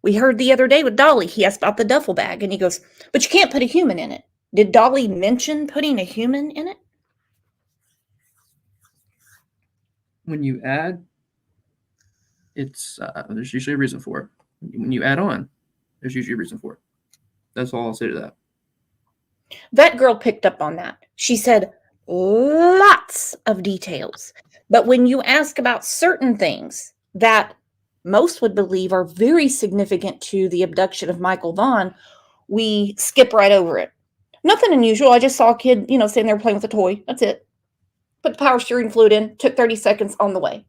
We heard the other day with Dolly, he asked about the duffel bag and he goes, but you can't put a human in it. Did Dolly mention putting a human in it? When you add, it's there's usually a reason for it. When you add on, there's usually a reason for it. That's all I'll say to that. That girl picked up on that. She said lots of details. But when you ask about certain things that most would believe are very significant to the abduction of Michael Vaughn, we skip right over it. Nothing unusual. I just saw a kid, sitting there playing with a toy. That's it. Put the power steering fluid in, took 30 seconds on the way.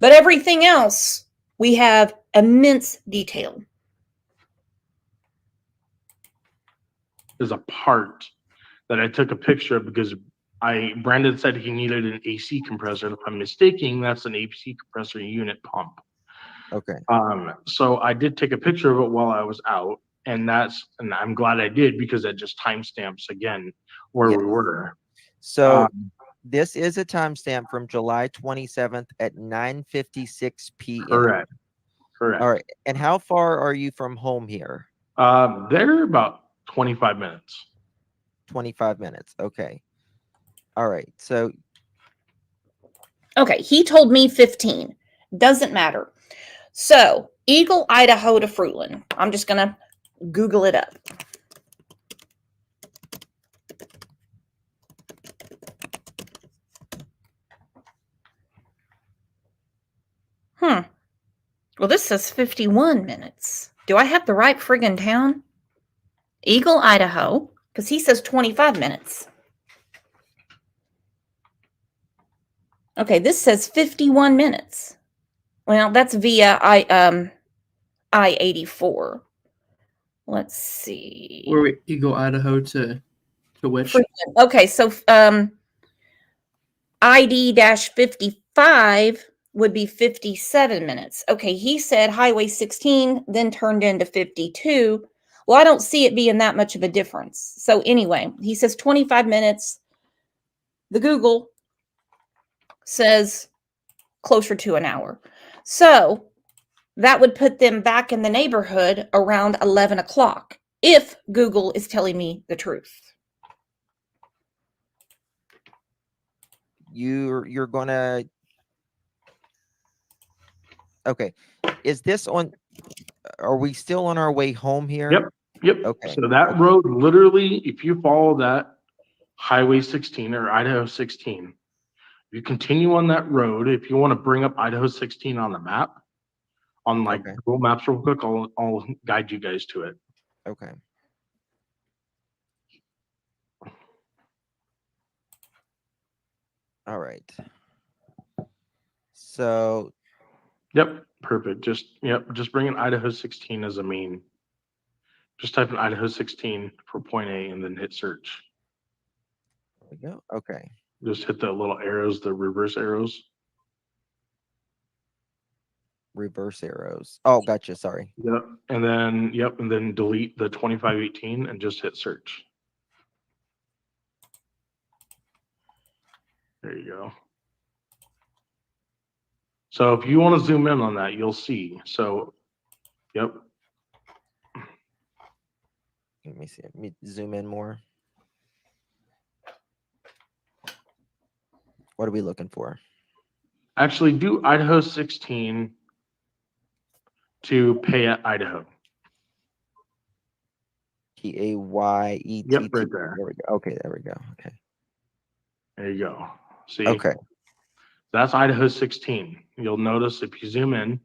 But everything else, we have immense detail. There's a part that I took a picture of because Brandon said he needed an AC compressor. If I'm mistaken, that's an AC compressor unit pump. Okay. So I did take a picture of it while I was out, and I'm glad I did because that just timestamps again where we were. So this is a timestamp from July 27th at 9:56 p.m. Correct. All right. And how far are you from home here? They're about 25 minutes. 25 minutes. Okay. All right. So. Okay. He told me 15. Doesn't matter. So Eagle, Idaho to Fruitland. I'm just going to Google it up. Well, this says 51 minutes. Do I have the right friggin' town? Eagle, Idaho, because he says 25 minutes. Okay, this says 51 minutes. Well, that's via I-84. Let's see. Where you go, Idaho to which? Okay, so ID-55 would be 57 minutes. Okay, he said Highway 16 then turned into 52. Well, I don't see it being that much of a difference. So anyway, he says 25 minutes. The Google says closer to an hour. So that would put them back in the neighborhood around 11 o'clock, if Google is telling me the truth. You're gonna. Okay. Is this on? are we still on our way home here? Yep. Yep. Okay. So that road, literally, if you follow that Highway 16 or Idaho 16, you continue on that road. If you want to bring up Idaho 16 on the map, on like Okay. Google Maps real quick, I'll guide you guys to it. Okay. All right. So. Yep. Perfect. Just bring in Idaho 16 as a mean. Just type in Idaho 16 for point A and then hit search. There we go. Okay. Just hit the little arrows, the reverse arrows. Reverse arrows. Oh, gotcha. Sorry. Yep. And then delete the 2518 and just hit search. There you go. So if you want to zoom in on that, you'll see. So, yep. Let me see. Let me zoom in more. What are we looking for? Actually, do Idaho 16 to Payette, Idaho. Payett. Yep, right there. There we go. Okay, there we go. Okay. There you go. See? Okay. That's Idaho 16. You'll notice if you zoom in,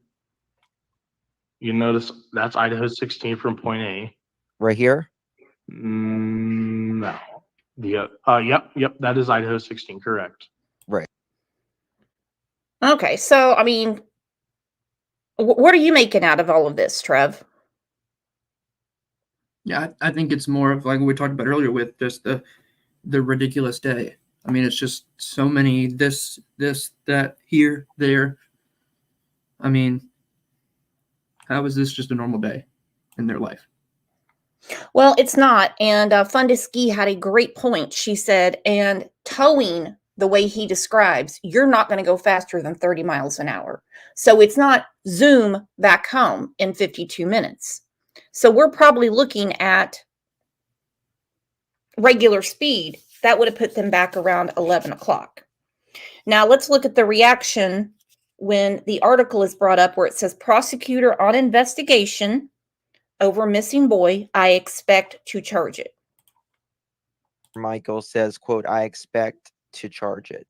you notice that's Idaho 16 from point A. Right here? No. Yep, that is Idaho 16, correct. Right. Okay, so I mean, what are you making out of all of this, Trev? Yeah, I think it's more of like what we talked about earlier with just the ridiculous day. I mean, it's just so many this, that, here, there. I mean, how is this just a normal day in their life? Well, it's not. And Fundiski had a great point. She said, and towing the way he describes, you're not going to go faster than 30 miles an hour. So it's not zoom back home in 52 minutes. So we're probably looking at regular speed. That would have put them back around 11 o'clock. Now let's look at the reaction when the article is brought up where it says prosecutor on investigation over missing boy, I expect to charge it. Michael says, quote, I expect to charge it.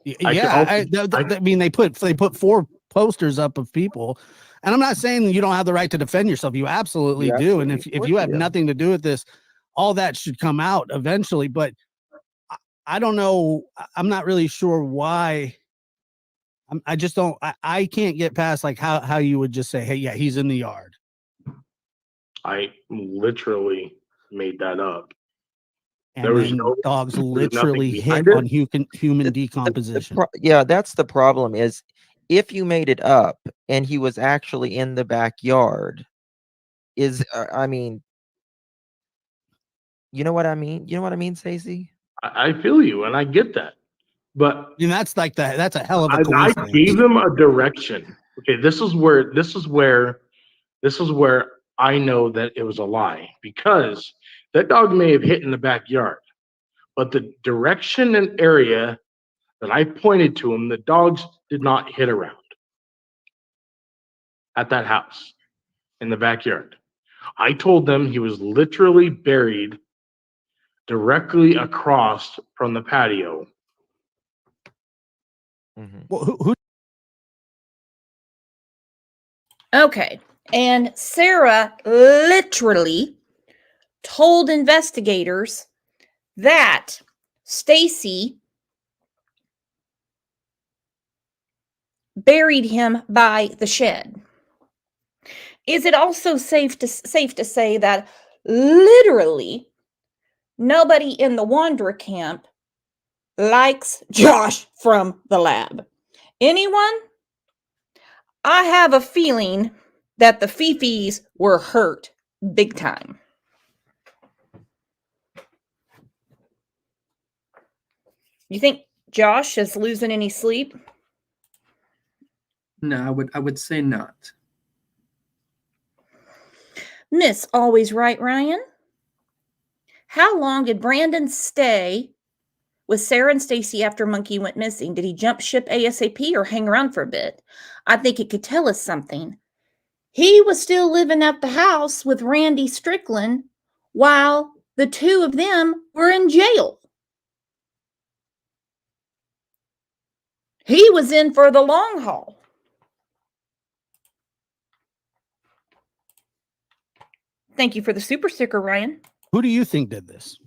Yeah, I mean, they put 4 posters up of people, and I'm not saying you don't have the right to defend yourself. You absolutely do. And if you have nothing to do with this, all that should come out eventually. But I don't know. I'm not really sure why. I just don't. I can't get past like how you would just say, hey, yeah, he's in the yard. I literally made that up. And there was dogs literally hit on human decomposition. Yeah, that's the problem is if you made it up and he was actually in the backyard, I mean, you know what I mean? You know what I mean, Stacy? I feel you, and I get that. But that's like that's a hell of a coincidence. I gave him a direction. Okay, this is where I know that it was a lie, because that dog may have hit in the backyard, but the direction and area that I pointed to him, the dogs did not hit around at that house in the backyard. I told them he was literally buried directly across from the patio. Mm-hmm. Well, who? Okay, and Sarah literally told investigators that Stacy buried him by the shed. Is it also safe to say that literally nobody in the Wanderer camp likes Josh from the lab? Anyone? I have a feeling that the Fifis were hurt big time. You think Josh is losing any sleep? No, I would say not. Miss Always Right, Ryan. How long did Brandon stay with Sarah and Stacy after Monkey went missing? Did he jump ship ASAP or hang around for a bit? I think it could tell us something. He was still living at the house with Randy Strickland while the two of them were in jail. He was in for the long haul. Thank you for the super sticker, Ryan. Who do you think did this?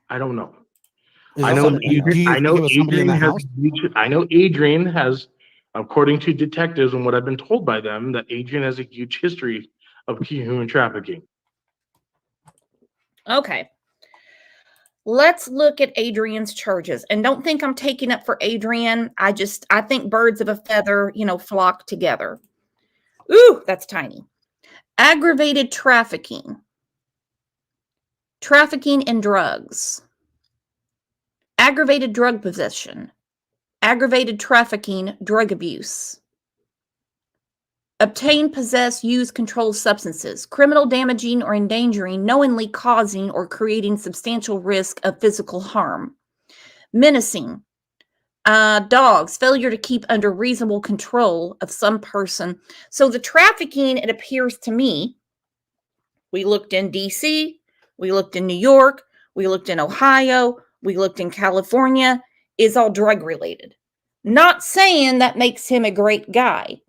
I don't know. Is I it know some- do you Adrian, I think know it was somebody in Adrian the has house? I know Adrian has, according to detectives and what I've been told by them, that Adrian has a huge history of human trafficking. Okay. Let's look at Adrian's charges. And don't think I'm taking up for Adrian. I think birds of a feather, flock together. Ooh, that's tiny. Aggravated trafficking. Trafficking in drugs. Aggravated drug possession. Aggravated trafficking, drug abuse. Obtain, possess, use controlled substances. Criminal, damaging, or endangering, knowingly causing or creating substantial risk of physical harm. Menacing. Dogs, failure to keep under reasonable control of some person. So the trafficking, it appears to me, we looked in DC, we looked in New York, we looked in Ohio, we looked in California, is all drug related. Not saying that makes him a great guy,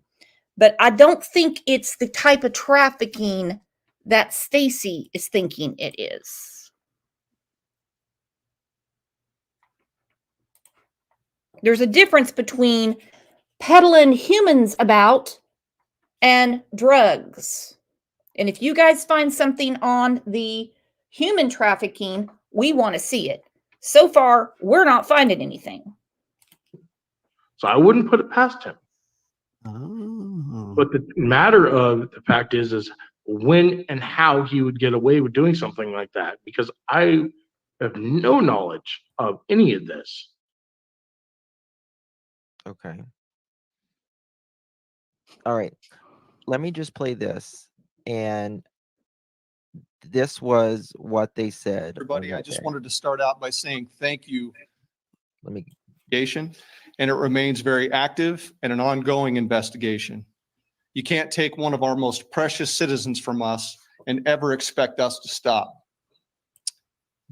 but I don't think it's the type of trafficking that Stacy is thinking it is. There's a difference between peddling humans about and drugs. And if you guys find something on the human trafficking, we want to see it. So far, we're not finding anything. So I wouldn't put it past him. Oh. But the matter of the fact is when and how he would get away with doing something like that, because I have no knowledge of any of this. Okay. All right. Let me just play this. And this was what they said. Everybody, I just wanted to start out by saying thank you. Let me. And it remains very active and an ongoing investigation. You can't take one of our most precious citizens from us and ever expect us to stop.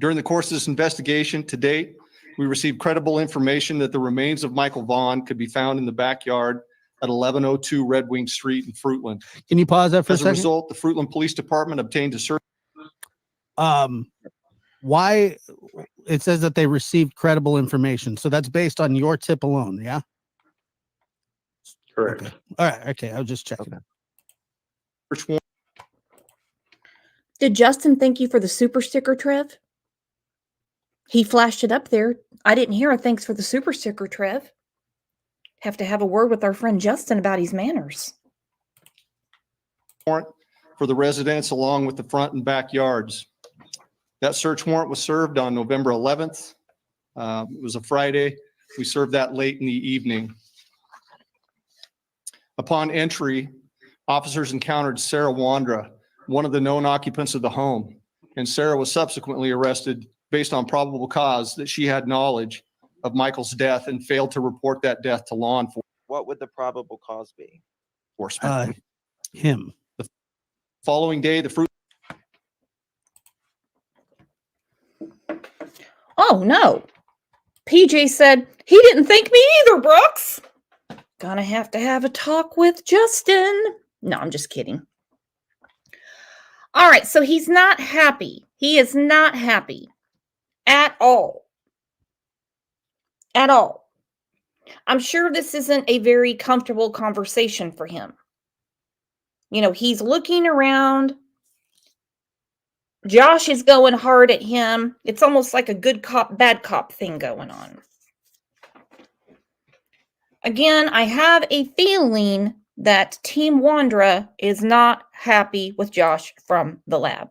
During the course of this investigation to date, we received credible information that the remains of Michael Vaughn could be found in the backyard at 1102 Red Wing Street in Fruitland. Can you pause that for a second? As a result, the Fruitland Police Department obtained a search. Why it says that they received credible information. So that's based on your tip alone, yeah? Correct. Okay. All right. Okay. I was just checking. Okay. Did Justin thank you for the super sticker, Trev? He flashed it up there. I didn't hear a thanks for the super sticker, Trev. Have to have a word with our friend Justin about his manners. Warrant for the residents along with the front and backyards. That search warrant was served on November 11th. It was a Friday. We served that late in the evening. Upon entry, officers encountered Sarah Wandra, one of the known occupants of the home, and Sarah was subsequently arrested based on probable cause that she had knowledge of Michael's death and failed to report that death to law enforcement. What would the probable cause be? Him. The following day, the fruit. Oh, no. PJ said, he didn't thank me either, Brooks. Gonna have to have a talk with Justin. No, I'm just kidding. All right, so he's not happy. He is not happy at all. At all. I'm sure this isn't a very comfortable conversation for him. He's looking around. Josh is going hard at him. It's almost like a good cop, bad cop thing going on. Again, I have a feeling that Team Wandra is not happy with Josh from the lab.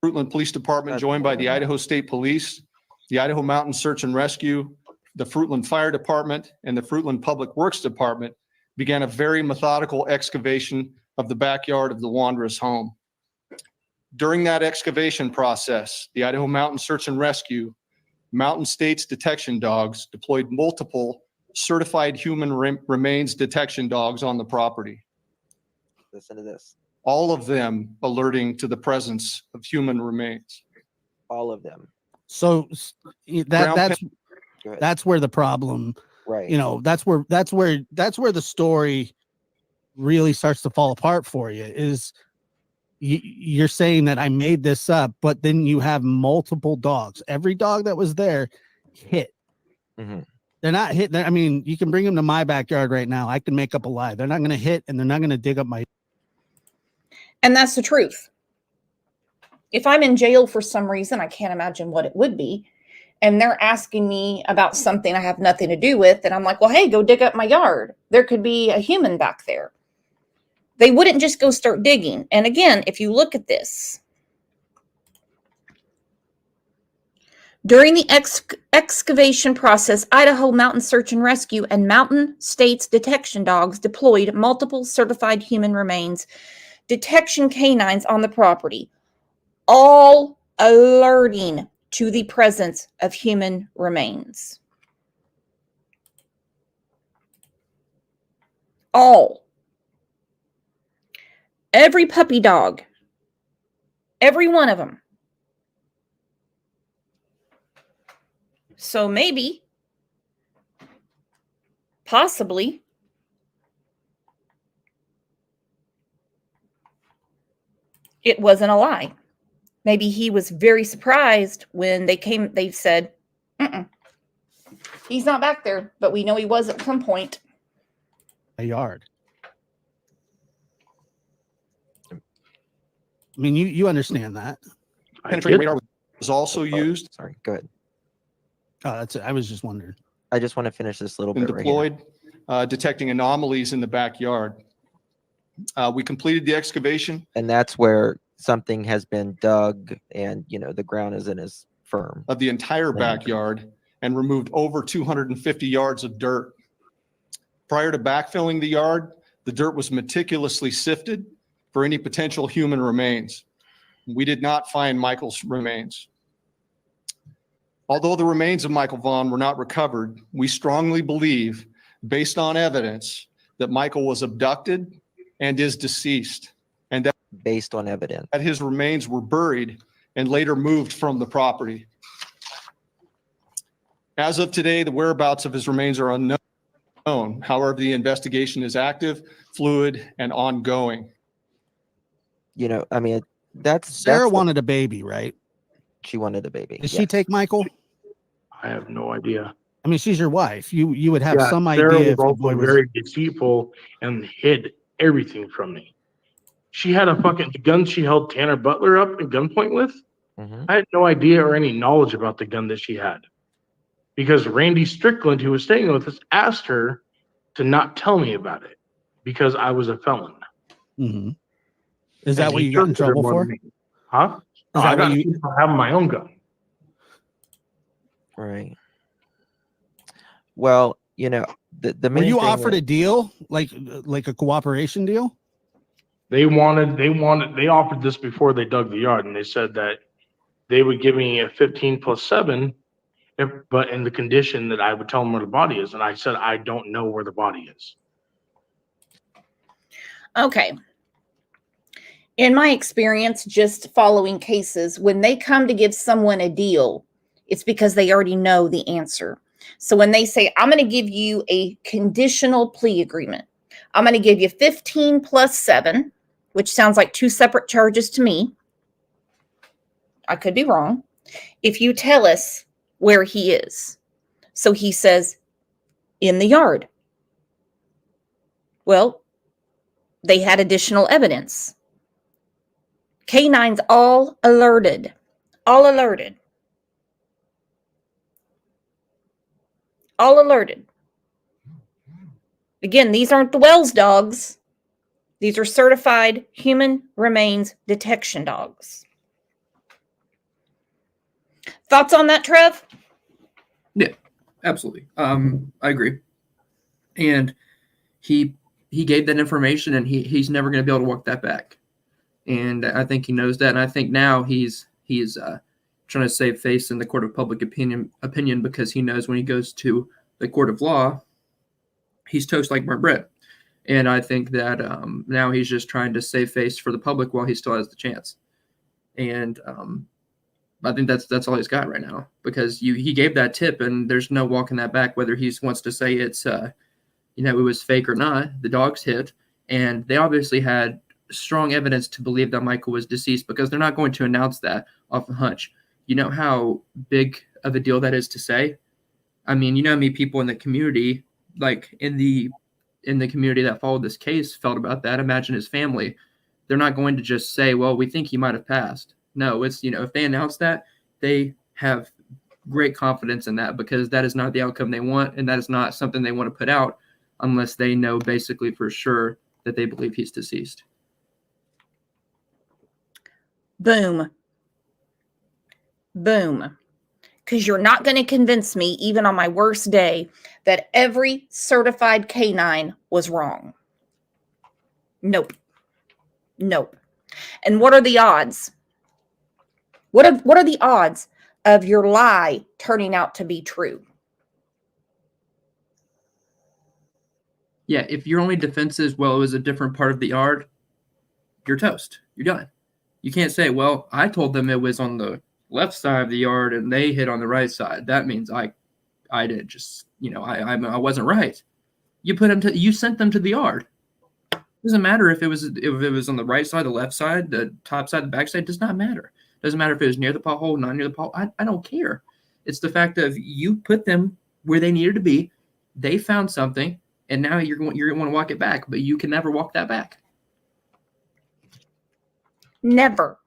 Fruitland Police Department, joined by the Idaho State Police, the Idaho Mountain Search and Rescue, the Fruitland Fire Department, and the Fruitland Public Works Department, began a very methodical excavation of the backyard of the Wandra's home. During that excavation process, the Idaho Mountain Search and Rescue Mountain States detection dogs deployed multiple certified human remains detection dogs on the property. Listen to this. All of them alerting to the presence of human remains. All of them. So that's where the problem, right? You know, that's where the story really starts to fall apart for you. Is you're saying that I made this up, but then you have multiple dogs. Every dog that was there hit. Mm-hmm. They're not hitting. I mean, you can bring them to my backyard right now. I can make up a lie. They're not going to hit, and they're not going to dig up my. And that's the truth. If I'm in jail for some reason, I can't imagine what it would be, and they're asking me about something I have nothing to do with, and I'm like, well, hey, go dig up my yard. There could be a human back there. They wouldn't just go start digging. And again, if you look at this, during the excavation process, Idaho Mountain Search and Rescue and Mountain States detection dogs deployed multiple certified human remains detection canines on the property, all alerting to the presence of human remains. All. Every puppy dog. Every one of them. So maybe, possibly, it wasn't a lie. Maybe he was very surprised when they said, he's not back there, but we know he was at some point. A yard. I mean, you understand that. Penetrating radar was also used. Sorry, go ahead. Oh, that's it. I was just wondering. I just want to finish this little bit. Deployed, detecting anomalies in the backyard. We completed the excavation. And that's where something has been dug and, you know, the ground isn't as firm. Of the entire backyard and removed over 250 yards of dirt. Prior to backfilling the yard, the dirt was meticulously sifted for any potential human remains. We did not find Michael's remains. Although the remains of Michael Vaughn were not recovered, we strongly believe, based on evidence, that Michael was abducted and is deceased, and that based on evidence that his remains were buried and later moved from the property. As of today, the whereabouts of his remains are unknown. However, the investigation is active, fluid, and ongoing. You know, I mean, Sarah wanted a baby, right? She wanted a baby. Did she take Michael? I have no idea. I mean, she's your wife. You would have some Sarah idea. was also very deceitful and hid everything from me. She had a fucking gun she held Tanner Butler up at gunpoint with. Mm-hmm. I had no idea or any knowledge about the gun that she had. Because Randy Strickland, who was staying with us, asked her to not tell me about it because I was a felon. Mm-hmm. Is that what you got in trouble for? Huh? No, I got for having my own gun. Right. Well, you know, the main were you thing offered a deal, like a cooperation deal? They offered this before they dug the yard, and they said that they would give me a 15+7, but in the condition that I would tell them where the body is. And I said, I don't know where the body is. Okay. In my experience, just following cases, when they come to give someone a deal, it's because they already know the answer. So when they say, I'm going to give you a conditional plea agreement, I'm going to give you 15+7, which sounds like two separate charges to me. I could be wrong. If you tell us where he is. So he says, in the yard. Well, they had additional evidence. Canines all alerted. All alerted. All alerted. Again, these aren't the Wells dogs. These are certified human remains detection dogs. Thoughts on that, Trev? Yeah, absolutely. I agree. And he gave that information, and he's never going to be able to walk that back. And I think he knows that. And I think now he's trying to save face in the court of public opinion because he knows when he goes to the court of law, he's toast like burnt bread. And I think that now he's just trying to save face for the public while he still has the chance. And I think that's all he's got right now, because he gave that tip and there's no walking that back, whether he wants to say it's it was fake or not. The dogs hit, and they obviously had strong evidence to believe that Michael was deceased, because they're not going to announce that off a hunch. You know how big of a deal that is to say? I mean, you know how many people in the community, like in the community that followed this case, felt about that. Imagine his family. They're not going to just say, well, we think he might have passed. No, it's, if they announce that, they have great confidence in that, because that is not the outcome they want, and that is not something they want to put out unless they know basically for sure that they believe he's deceased. Boom. Boom. Because you're not going to convince me, even on my worst day, that every certified canine was wrong. Nope. Nope. And what are the odds? What are the odds of your lie turning out to be true? Yeah, if your only defense is, well, it was a different part of the yard, you're toast. You're done. You can't say, well, I told them it was on the left side of the yard and they hit on the right side. That means I didn't just, I wasn't right. You sent them to the yard. It doesn't matter if it was on the right side, the left side, the top side, the back side. It does not matter. It doesn't matter if it was near the pothole, not near the pothole. I don't care. It's the fact of you put them where they needed to be. They found something, and now you're going to want to walk it back, but you can never walk that back. Never.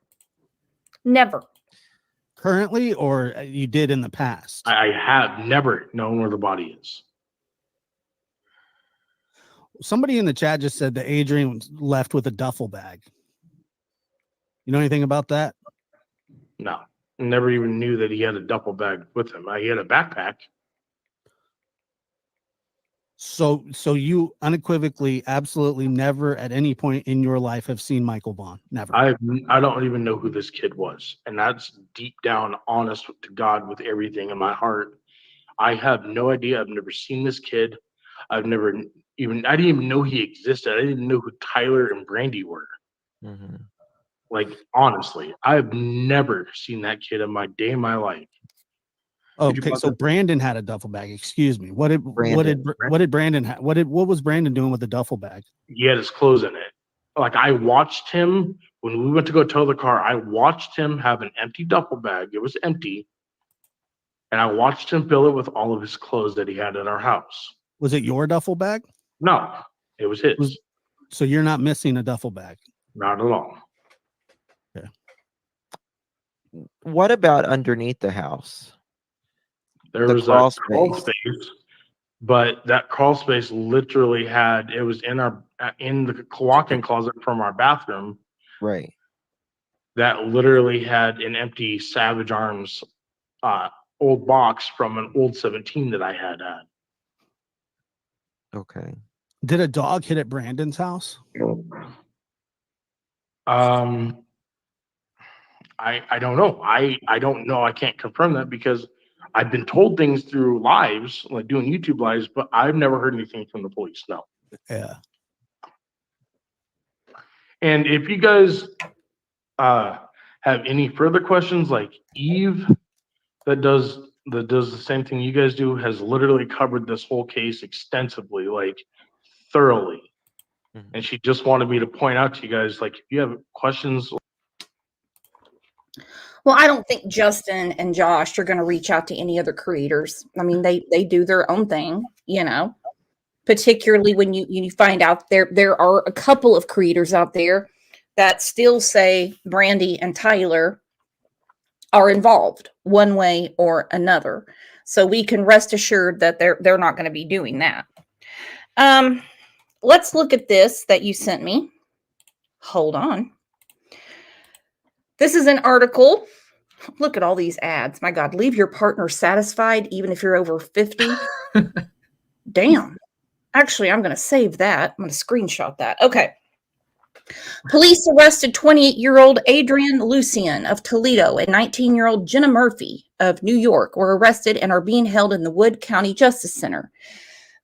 Never. Currently, or you did in the past? I have never known where the body is. Somebody in the chat just said that Adrian was left with a duffel bag. You know anything about that? No, never even knew that he had a duffel bag with him. He had a backpack. So you unequivocally, absolutely never at any point in your life have seen Michael Vaughn? Never. I don't even know who this kid was. And that's deep down honest to God with everything in my heart. I have no idea. I've never seen this kid. I didn't even know he existed. I didn't know who Tyler and Brandy were. Mm-hmm. Like, honestly, I've never seen that kid in my day in my life. Okay, so Brandon had a duffel bag. Excuse me. What did Brandon have? What was Brandon doing with the duffel bag? He had his clothes in it. Like, I watched him when we went to go tow the car. I watched him have an empty duffel bag. It was empty, and I watched him fill it with all of his clothes that he had at our house. Was it your duffel bag? No, it was his. So you're not missing a duffel bag? Not at all. Okay. What about underneath the house? There was a crawl space, but that crawl space literally it was in the walk-in closet from our bathroom. Right. That literally had an empty Savage Arms old box from an old 17 that I had. Okay. Did a dog hit at Brandon's house? I don't know. I don't know. I can't confirm that because I've been told things through lives, like doing YouTube lives, but I've never heard anything from the police. No. Yeah. And if you guys have any further questions, like Eve that does the same thing you guys do, has literally covered this whole case extensively, like thoroughly. Mm-hmm. And she just wanted me to point out to you guys, like, if you have questions. Well, I don't think Justin and Josh are going to reach out to any other creators. I mean, they do their own thing, particularly when you find out there are a couple of creators out there that still say Brandy and Tyler are involved one way or another. So we can rest assured that they're not going to be doing that. Let's look at this that you sent me. Hold on. This is an article. Look at all these ads. My God, leave your partner satisfied even if you're over 50. Damn. Actually, I'm going to save that. I'm going to screenshot that. Okay. Police arrested 28-year-old Adrian Lucian of Toledo and 19-year-old Jenna Murphy of New York were arrested and are being held in the Wood County Justice Center.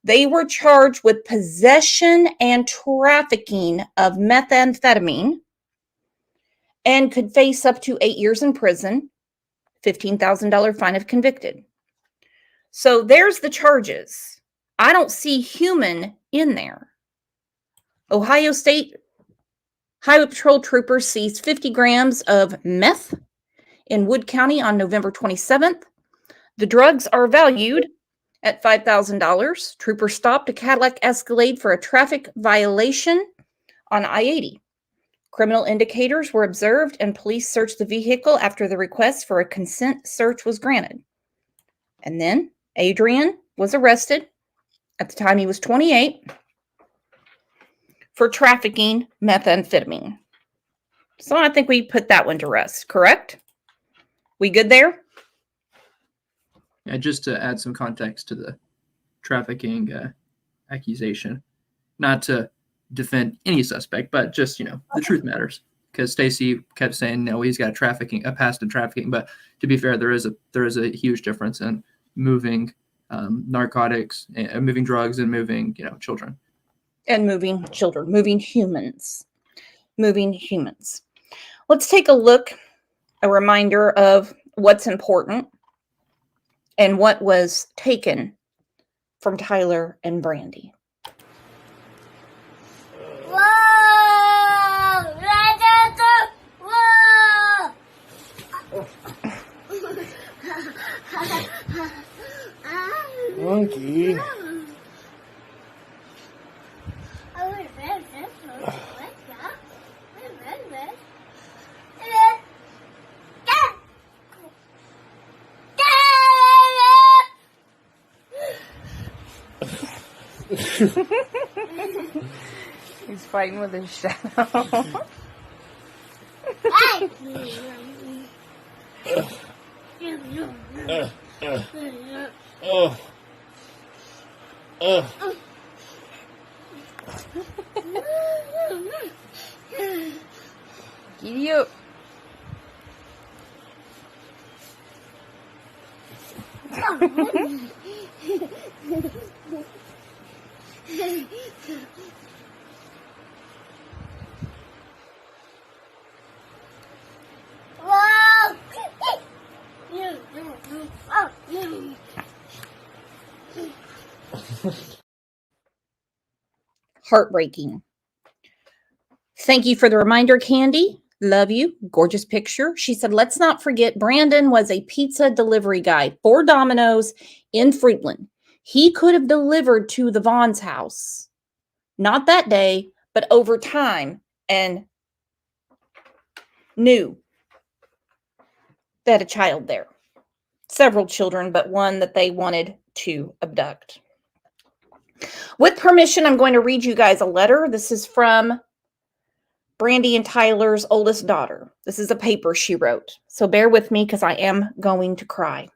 They were charged with possession and trafficking of methamphetamine and could face up to 8 years in prison, $15,000 fine if convicted. So there's the charges. I don't see human in there. Ohio State Highway Patrol troopers seized 50 grams of meth in Wood County on November 27th. The drugs are valued at $5,000. Troopers stopped a Cadillac Escalade for a traffic violation on I-80. Criminal indicators were observed and police searched the vehicle after the request for a consent search was granted. And then Adrian was arrested. At the time he was 28 for trafficking methamphetamine. So I think we put that one to rest, correct? We good there? Yeah, just to add some context to the trafficking accusation, not to defend any suspect, but just, the truth matters. Because Stacy kept saying, no, he's got a past in trafficking. But to be fair, there is a huge difference in moving narcotics, and moving drugs, and moving, children. And moving children, moving humans. Let's take a look, a reminder of what's important and what was taken from Tyler and Brandy. Monkey. He's fighting with his shadow. Giddy up. Heartbreaking. Thank you for the reminder, Candy. Love you. Gorgeous picture. She said, let's not forget Brandon was a pizza delivery guy for Domino's in Fruitland. He could have delivered to the Vaughn's house. Not that day, but over time, and knew they had a child there. Several children, but one that they wanted to abduct. With permission, I'm going to read you guys a letter. This is from Brandy and Tyler's oldest daughter. This is a paper she wrote. So bear with me because I am going to cry.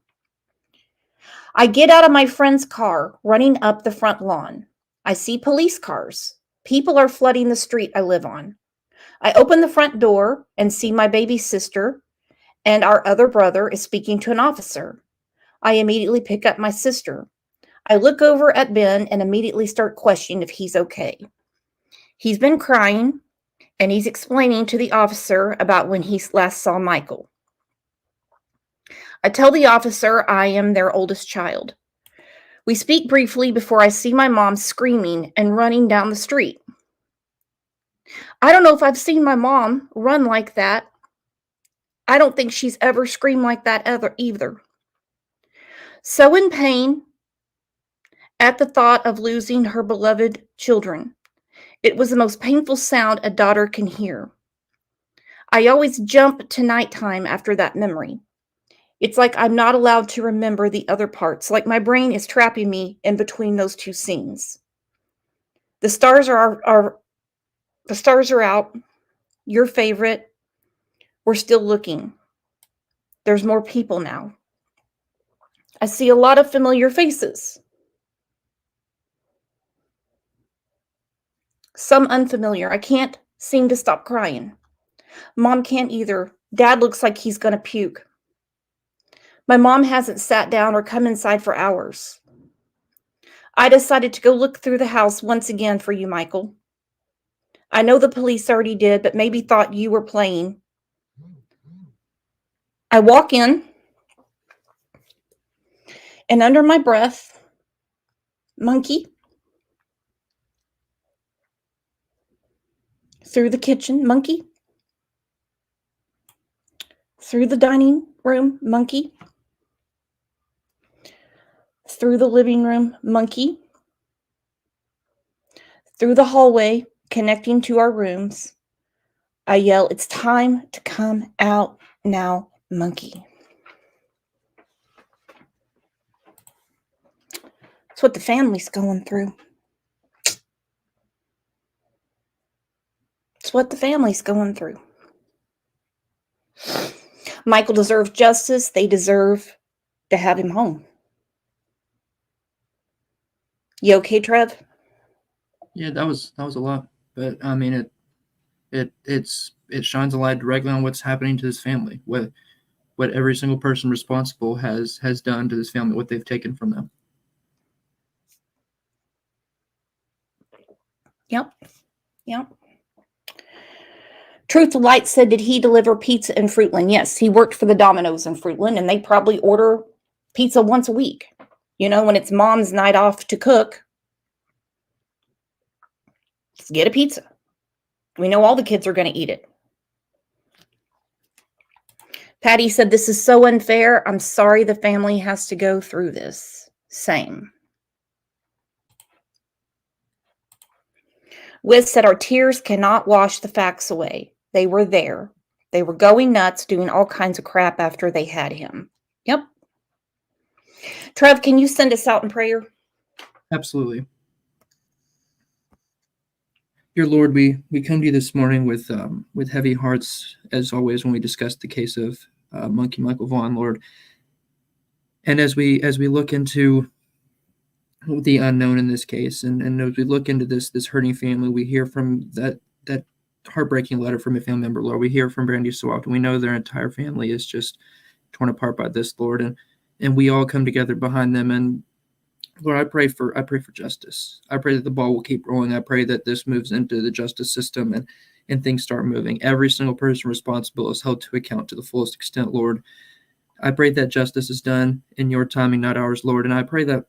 I get out of my friend's car, running up the front lawn. I see police cars. People are flooding the street I live on. I open the front door and see my baby sister and our other brother is speaking to an officer. I immediately pick up my sister. I look over at Ben and immediately start questioning if he's okay. He's been crying and he's explaining to the officer about when he last saw Michael. I tell the officer I am their oldest child. We speak briefly before I see my mom screaming and running down the street. I don't know if I've seen my mom run like that. I don't think she's ever screamed like that either. So in pain at the thought of losing her beloved children. It was the most painful sound a daughter can hear. I always jump to nighttime after that memory. It's like I'm not allowed to remember the other parts, like my brain is trapping me in between those two scenes. The stars are out. Your favorite. We're still looking. There's more people now. I see a lot of familiar faces. Some unfamiliar. I can't seem to stop crying. Mom can't either. Dad looks like he's going to puke. My mom hasn't sat down or come inside for hours. I decided to go look through the house once again for you, Michael. I know the police already did, but maybe thought you were playing. I walk in, and under my breath, monkey, through the kitchen, monkey, through the dining room, monkey, through the living room, monkey, through the hallway connecting to our rooms. I yell, "It's time to come out now, monkey." It's what the family's going through. It's what the family's going through. Michael deserves justice. They deserve to have him home. You okay, Trev? Yeah, that was a lot, but I mean it shines a light directly on what's happening to this family, what every single person responsible has done to this family, what they've taken from them. Yep. Truth to Light said, did he deliver pizza in Fruitland? Yes, he worked for the Domino's in Fruitland, and they probably order pizza once a week. You know, when it's mom's night off to cook, let's get a pizza. We know all the kids are going to eat it. Patty said, this is so unfair. I'm sorry the family has to go through this. Same. Wiz said, our tears cannot wash the facts away. They were there. They were going nuts, doing all kinds of crap after they had him. Yep. Trev, can you send us out in prayer? Absolutely. Dear Lord, we come to you this morning with heavy hearts, as always, when we discuss the case of Monkey Michael Vaughn, Lord. And as we look into the unknown in this case, and as we look into this hurting family, we hear from that heartbreaking letter from a family member, Lord. We hear from Brandy so often. We know their entire family is just torn apart by this, Lord, and we all come together behind them. And Lord, I pray for justice. I pray that the ball will keep rolling. I pray that this moves into the justice system and things start moving. Every single person responsible is held to account to the fullest extent, Lord. I pray that justice is done in your timing, not ours, Lord. And I pray that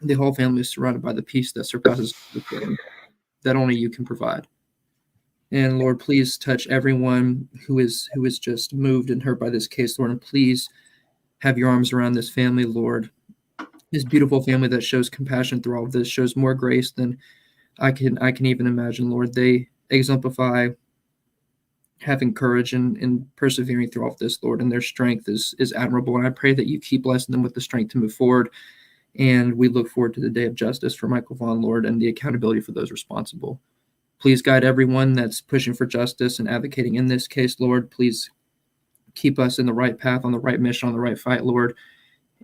the whole family is surrounded by the peace that surpasses understanding, that only you can provide. And Lord, please touch everyone who is just moved and hurt by this case, Lord. And please have your arms around this family, Lord. This beautiful family that shows compassion through all of this, shows more grace than I can even imagine, Lord. They exemplify having courage and persevering through all of this, Lord, and their strength is admirable. And I pray that you keep blessing them with the strength to move forward. And we look forward to the day of justice for Michael Vaughn, Lord, and the accountability for those responsible. Please guide everyone that's pushing for justice and advocating in this case, Lord. Please keep us in the right path, on the right mission, on the right fight, Lord.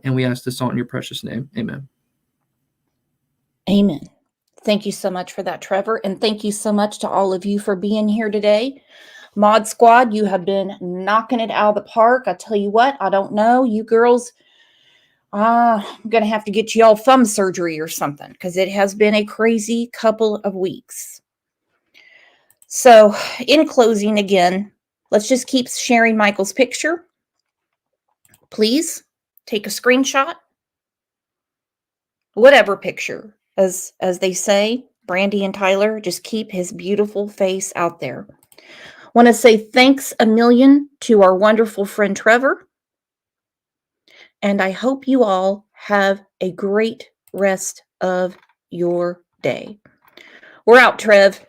And we ask this all in your precious name. Amen. Amen. Thank you so much for that, Trevor. And thank you so much to all of you for being here today. Mod Squad, you have been knocking it out of the park. I tell you what, I don't know. You girls, I'm going to have to get you all thumb surgery or something because it has been a crazy couple of weeks. So in closing, again, let's just keep sharing Michael's picture. Please take a screenshot. Whatever picture, as they say, Brandy and Tyler, just keep his beautiful face out there. Want to say thanks a million to our wonderful friend Trevor. And I hope you all have a great rest of your day. We're out, Trev.